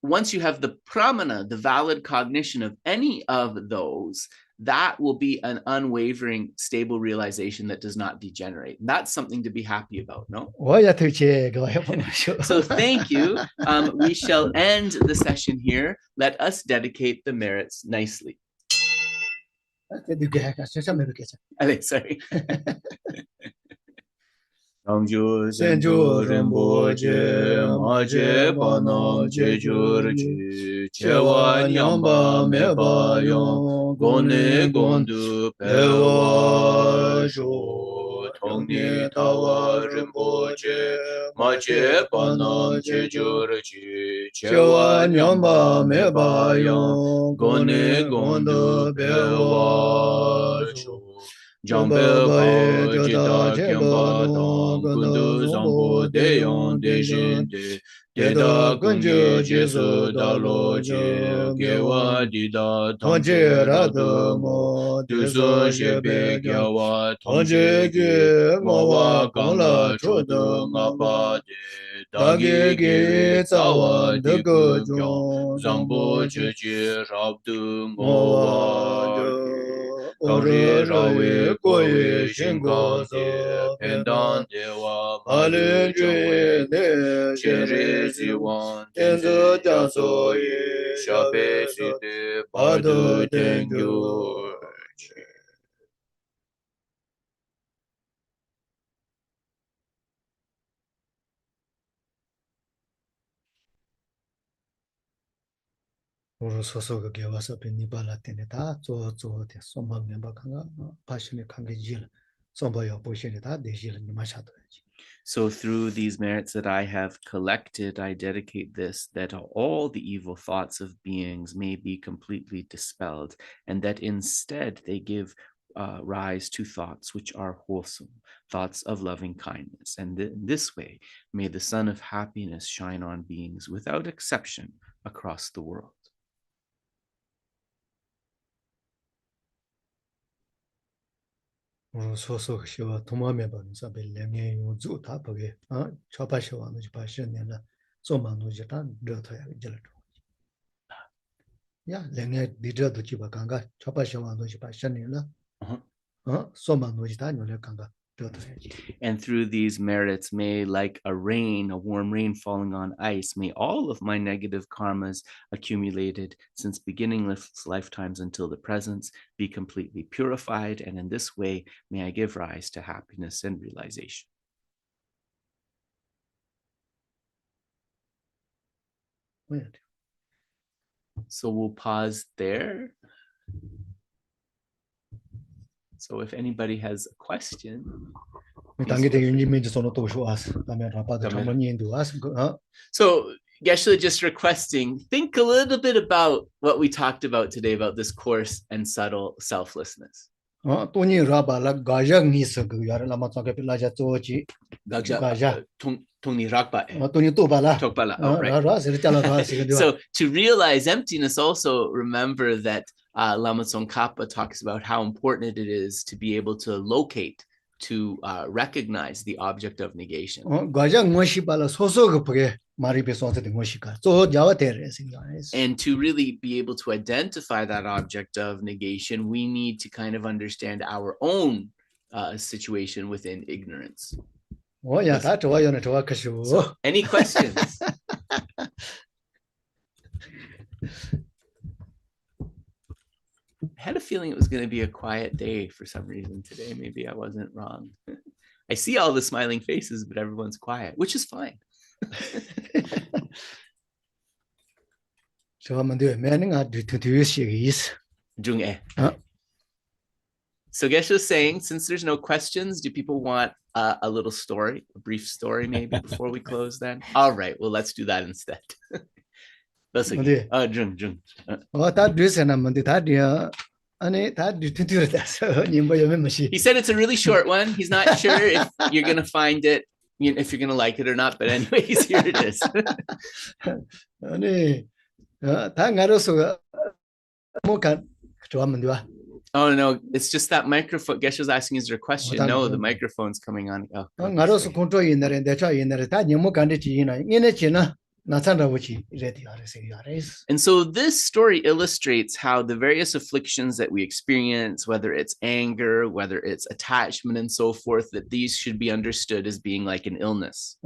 once you have the pramana, the valid cognition of any of those, that will be an unwavering, stable realization that does not degenerate. And that's something to be happy about, no? So thank you. We shall end the session here. Let us dedicate the merits nicely. Sorry. Sangju senju rinpoche maje bana jejur chi chewa nyamba meba yon gone gondu pewa jo Yongni Tawa Rinpoche Mache Panam Chejurchi Chewa Nyamba Meba Yong Goni Gondo Bewa Chu Jambe Bao Jita Kemba Dong Kundu Zambu Deyong Dejinde Deda Kunje Jesu Dalo Je Gewa Dida Tamche Radomo Duso Shebe Gyawa Tamche Ge Mawa Kangla Chodo Ngapa De Dagi Ge Tsawa Digu Gyong Zambu Cheche Rabdu Ngowa Kangri Rawe Kowe Shingo Ze Pendan Dewa Malin Jue Ne Chere Ziwan Tenzo Janso Ye Shabe Side Badu Tengyu 우리 소소가 개와서 베니발라 때네다 조조데 somba member kanga passionate kangejil somba yo position da dejil ni mashado. So through these merits that I have collected, I dedicate this, that all the evil thoughts of beings may be completely dispelled, and that instead they give rise to thoughts which are wholesome, thoughts of loving kindness. And in this way, may the sun of happiness shine on beings without exception across the world. 우리 소소가 시와 도마 member 사베 lemye yuzu ta page chopa shiwa no pa shenela somba no jita rotho ya jela. Ya lemye didra do chiba kanga chopa shiwa no pa shenela somba no jita no kanga. And through these merits, may, like a rain, a warm rain falling on ice, may all of my negative karmas accumulated since beginningless lifetimes until the present be completely purified. And in this way, may I give rise to happiness and realization. So we'll pause there. So if anybody has a question. So Geshe just requesting, think a little bit about what we talked about today about this coarse and subtle selflessness. So to realize emptiness, also remember that Lama Tsongkhapa talks about how important it is to be able to locate, to recognize the object of negation. And to really be able to identify that object of negation, we need to kind of understand our own situation within ignorance. So, any questions? I had a feeling it was going to be a quiet day for some reason today. Maybe I wasn't wrong. I see all the smiling faces, but everyone's quiet, which is fine. So Geshe is saying, since there's no questions, do people want a little story, a brief story maybe before we close then? All right, well, let's do that instead. That's okay. He said it's a really short one. He's not sure if you're going to find it, if you're going to like it or not, but anyways, here it is. Oh, no, it's just that microphone. Geshe's asking, is there a question? No, the microphone's coming on. Oh, and so this story illustrates how the various afflictions that we experience, whether it's anger, whether it's attachment and so forth, that these should be understood as being like an illness.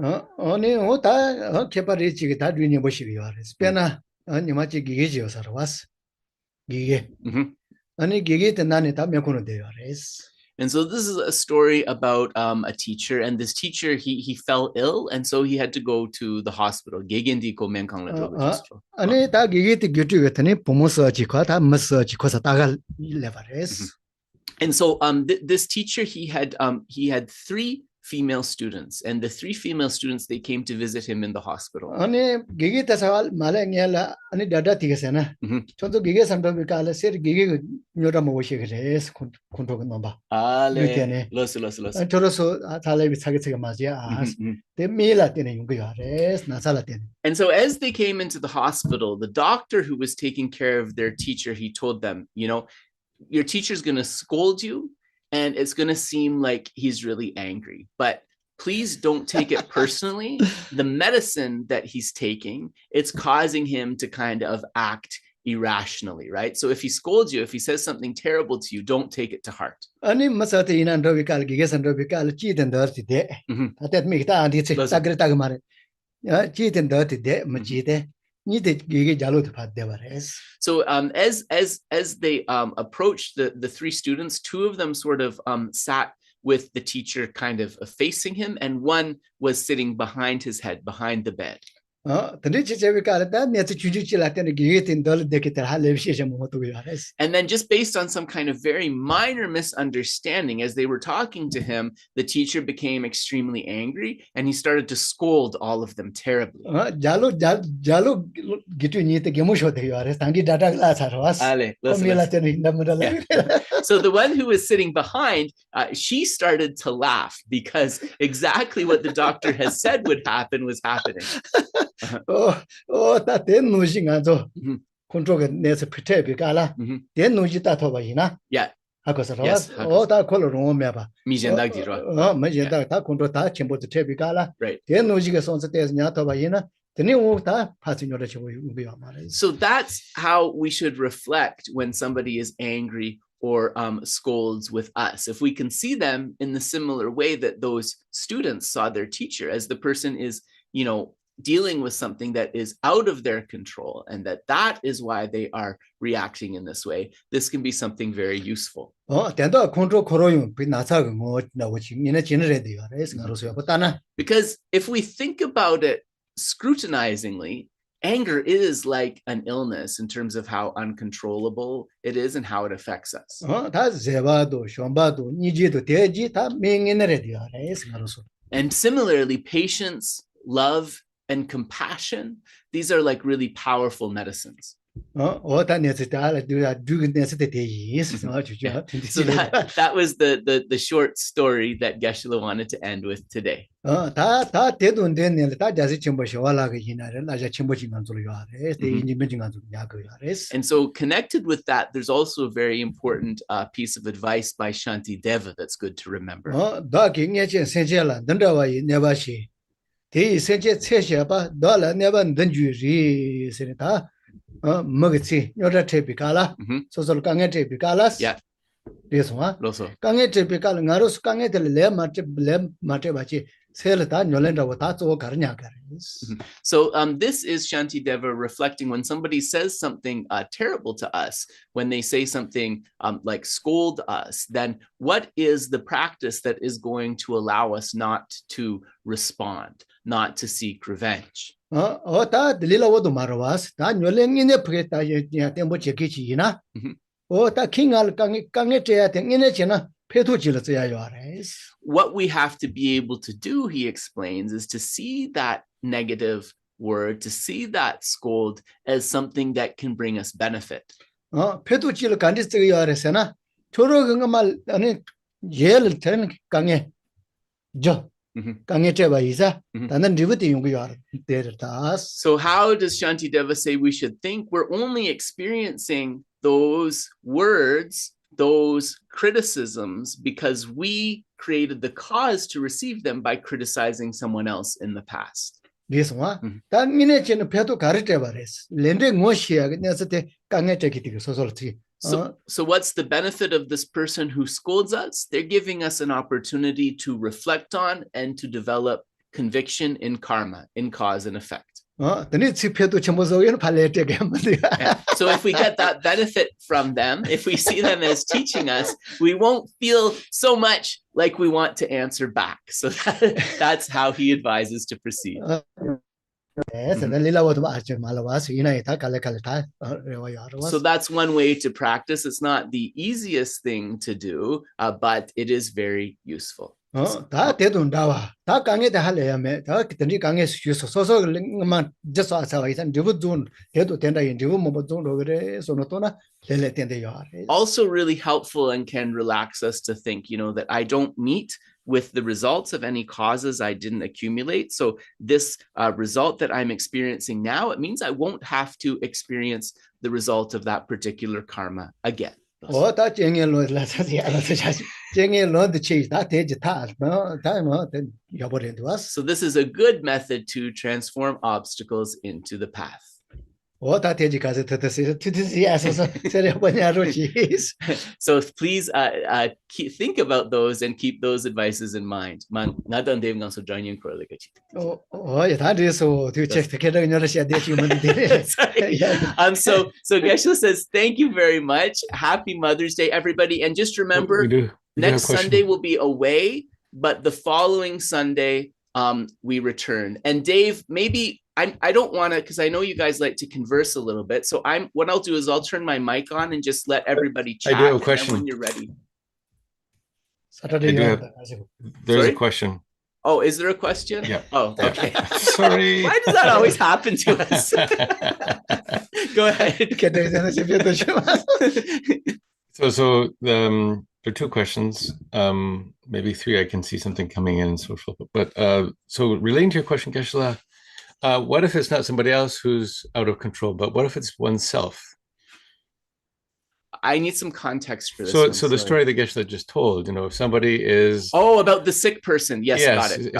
And so this is a story about a teacher, and this teacher, he fell ill, and so he had to go to the hospital. And so this teacher, he had 3 female students, and the 3 female students, they came to visit him in the hospital. 아니 기계 타사알 말랭엘라 아니 다다 티게세나 저도 기계 산도비 칼라 세르 기계 뇨라 모시 그래스 콘토가 넘바 Ale, loso. 저로서 달래비 차게차게 맞이야 데미라 때네 용거야레스 나살라 때네. And so as they came into the hospital, the doctor who was taking care of their teacher, he told them, your teacher's going to scold you, and it's going to seem like he's really angry, but please don't take it personally. The medicine that he's taking, it's causing him to kind of act irrationally, right? So if he scolds you, if he says something terrible to you, don't take it to heart. 아니 마사테 이난도 비칼 기계 산도 비칼 찌든 더티데 아테 미기다 안디치 사그레타가 말해 찌든 더티데 마찌데 니데 기계 잘로도 받대 말해스. So as they approached the 3 students, 2 of them sort of sat with the teacher kind of facing him, and one was sitting behind his head, behind the bed. And then just based on some kind of very minor misunderstanding, as they were talking to him, the teacher became extremely angry, and he started to scold all of them terribly. Ale, So the one who was sitting behind, she started to laugh because exactly what the doctor has said would happen was happening. that then losing also control needs protect because then no jita toba Yeah. Yes. Oh, that color no meba. Right. Control that chimbo to take because then no jiga sons there's nyatoba the new passing your. So that's how we should reflect when somebody is angry or scolds with us. If we can see them in the similar way that those students saw their teacher, as the person is, dealing with something that is out of their control, and that is why they are reacting in this way, this can be something very useful. Because if we think about it scrutinizingly, anger is like an illness in terms of how uncontrollable it is and how it affects us. And similarly, patience, love, and compassion, these are like really powerful medicines. So that was the short story that Geshe wanted to end with today. And so connected with that, there's also a very important piece of advice by Shantideva that's good to remember. Yeah. This one. So this is Shantideva reflecting when somebody says something terrible to us, when they say something like scold us, then what is the practice that is going to allow us not to respond, not to seek revenge? What we have to be able to do, he explains, is to see that negative word, to see that scold as something that can bring us benefit. So how does Shantideva say we should think? We're only experiencing those words, those criticisms, because we created the cause to receive them by criticizing someone else in the past. This one, that So what's the benefit of this person who scolds us? They're giving us an opportunity to reflect on and to develop conviction in karma, in cause and effect. So if we get that benefit from them, if we see them as teaching us, we won't feel so much like we want to answer back. So that's how he advises to proceed. So that's one way to practice. It's not the easiest thing to do, but it is very useful. 다 대돈다와 다 강에다 할래야매 다 기든지 강에 수서 소소 링만 just 아사 이산 리브 존 대도 된다 인 리브 뭐 존로 그래 소노토나 렐레 된대요. Also really helpful and can relax us to think, that I don't meet with the results of any causes I didn't accumulate. So this result that I'm experiencing now, it means I won't have to experience the result of that particular karma again. 다 쟁엘로 라사지 알아서 자시 쟁엘로 치 다 대지 다뭐 여버린도 왔어. So this is a good method to transform obstacles into the path. 다 대지 가서 뜻이 아서서 세려버냐로지. So please think about those and keep those advices in mind. 나도 대금 강서 join correlation. 다 돼서 그 체크해서 여러시야 되지면 돼. So Geshe says, thank you very much. Happy Mother's Day, everybody. And just remember, next Sunday we'll be away, but the following Sunday we return. And Dave, maybe I don't want to, because I know you guys like to converse a little bit. So what I'll do is I'll turn my mic on and just let everybody chat. I do have a question. When you're ready. There's a question. Oh, is there a question? Yeah. Oh, okay. Sorry. Why does that always happen to us? Go ahead. So there are two questions, maybe three. I can see something coming in social, but so relating to your question, Geshe, what if it's not somebody else who's out of control, but what if it's oneself? I need some context for this. So the story that Geshe just told, if somebody is about the sick person. Yes, got it.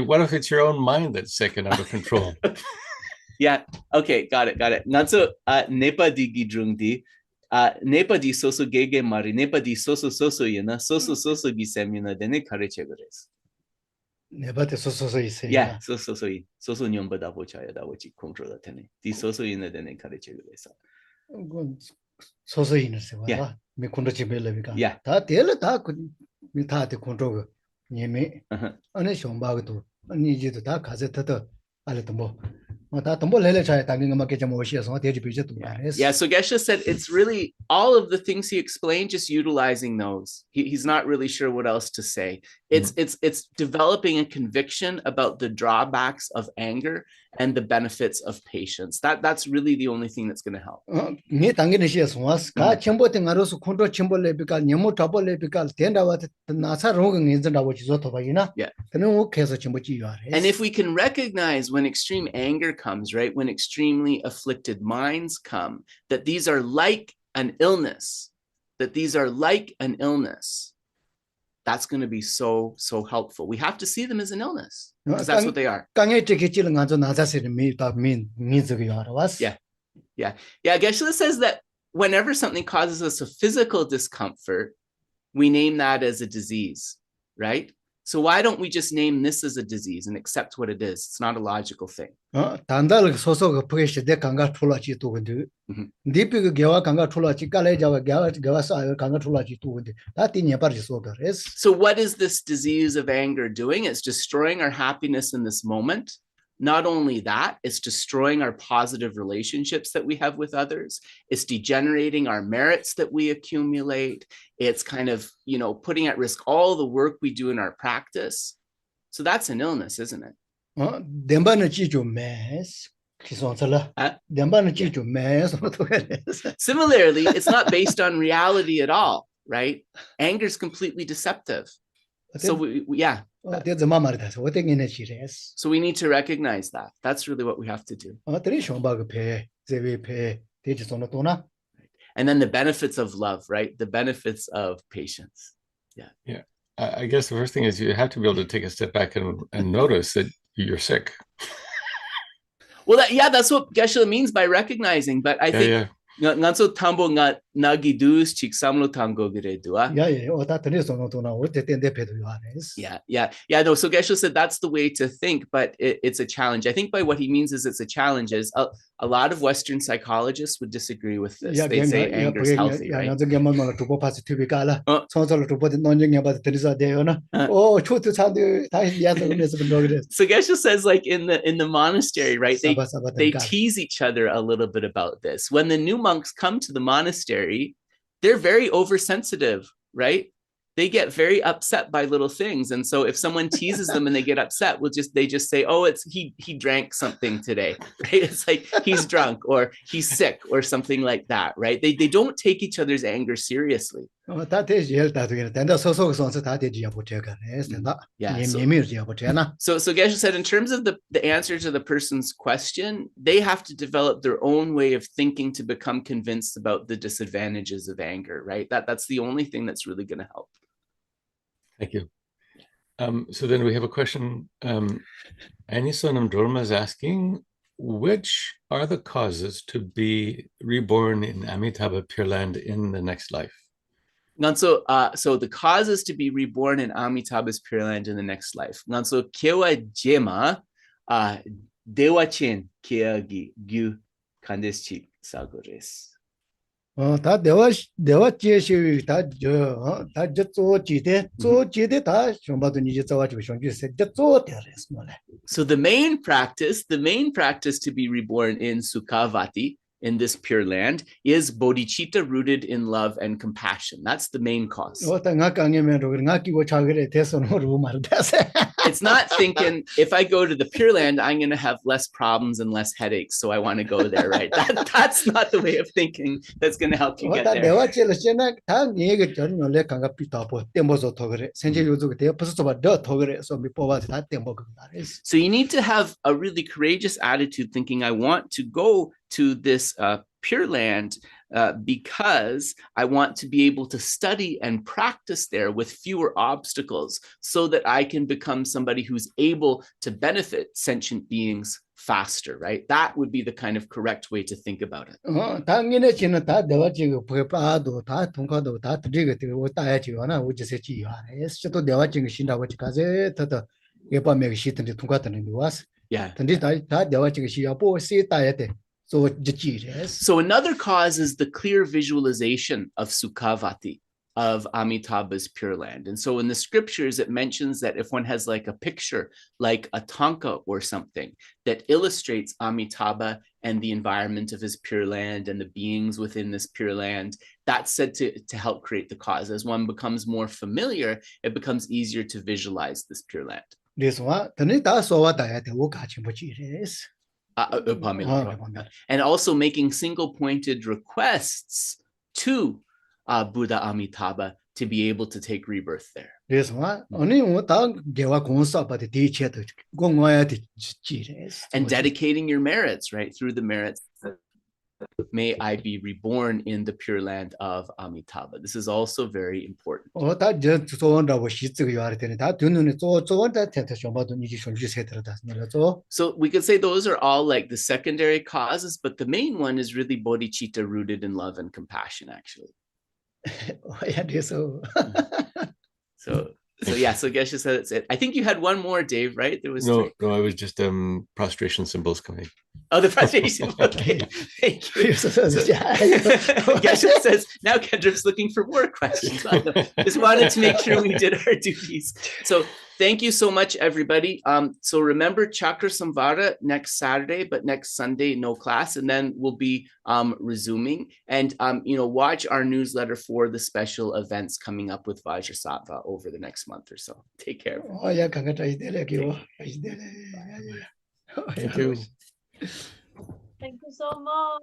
What if it's your own mind that's sick and out of control? Yeah. Okay, got it. Natsu nepa di gidrungdi. Nepa di soso gege mari. Nepa di soso yena. Soso gi semina dene kareche gures. 네바테 소소소 있어요. Yeah, 소소소이. 소소 뇽바 다보차야 다보치 컨트롤 테네. 디 소소 있는 데는 가르쳐 그래서. 소소 있는 세와. 미 컨트롤 집elle비가. Yeah. 다 델 다 미타데 컨트롤 니미. 아니 쇼바고도 니지도 다 가제트도 알레도 뭐. Yeah, so Geshe said it's really all of the things he explained, just utilizing those. He's not really sure what else to say. It's developing a conviction about the drawbacks of anger and the benefits of patience. That's really the only thing that's going to help. Yeah. And if we can recognize when extreme anger comes, right, when extremely afflicted minds come, that these are like an illness, that's going to be so helpful. We have to see them as an illness, because that's what they are. Yeah. Geshe says that whenever something causes us a physical discomfort, we name that as a disease, right? So why don't we just name this as a disease and accept what it is? It's not a logical thing. So what is this disease of anger doing? It's destroying our happiness in this moment. Not only that, it's destroying our positive relationships that we have with others. It's degenerating our merits that we accumulate. It's kind of, putting at risk all the work we do in our practice. So that's an illness, isn't it? Similarly, it's not based on reality at all, right? Anger is completely deceptive. So yeah. So we need to recognize that. That's really what we have to do. And then the benefits of love, right? The benefits of patience. Yeah. Yeah. I guess the first thing is you have to be able to take a step back and notice that you're sick. Well, that's what Geshe means by recognizing. But I think Nganso tambo nga nagidus chik samlo tango gire dua. Yeah. No, so Geshe said that's the way to think, but it's a challenge. I think by what he means is it's a challenge. Is a lot of Western psychologists would disagree with this. They say anger is healthy, right? So Geshe says, like in the monastery, right? They tease each other a little bit about this. When the new monks come to the monastery, they're very oversensitive, right? They get very upset by little things, and so if someone teases them and they get upset, they just say, "Oh, it's he drank something today," right? It's like he's drunk or he's sick or something like that, right? They don't take each other's anger seriously. Yeah. So Geshe said, in terms of the answer to the person's question, they have to develop their own way of thinking to become convinced about the disadvantages of anger, right? That's the only thing that's really going to help. Thank you. So then we have a question. Annie Sonam Dorma is asking, which are the causes to be reborn in Amitabha Pure Land in the next life? So the causes to be reborn in Amitabha's Pure Land in the next life. So kewa jema dewachin kia gyu kandeschi sagores. So the main practice to be reborn in Sukhavati, in this Pure Land, is Bodhicitta rooted in love and compassion. That's the main cause. It's not thinking, if I go to the Pure Land, I'm going to have less problems and less headaches, so I want to go there, right? That's not the way of thinking that's going to help you get there. So you need to have a really courageous attitude, thinking, I want to go to this Pure Land because I want to be able to study and practice there with fewer obstacles so that I can become somebody who's able to benefit sentient beings faster, right? That would be the kind of correct way to think about it. Yeah. So another cause is the clear visualization of Sukhavati, of Amitabha's Pure Land. And so in the scriptures, it mentions that if one has like a picture, like a tanka or something that illustrates Amitabha and the environment of his Pure Land and the beings within this Pure Land, that's said to help create the cause. As one becomes more familiar, it becomes easier to visualize this Pure Land. And also making single-pointed requests to Buddha Amitabha to be able to take rebirth there. And dedicating your merits, right? Through the merits, may I be reborn in the Pure Land of Amitabha. This is also very important. So we could say those are all like the secondary causes, but the main one is really bodhicitta rooted in love and compassion, actually. So Geshe said it's it. I think you had one more, Dave, right? There was no, I was just prostration symbols coming. Oh, the prostration. Okay, thank you. Geshe says now Ngodrup's looking for more questions. Just wanted to make sure we did our duties. So thank you so much, everybody. So remember Chakra Samvara next Saturday, but next Sunday no class, and then we'll be resuming. And watch our newsletter for the special events coming up with Vajrasattva over the next month or so. Take care. Thank you. Thank you so much.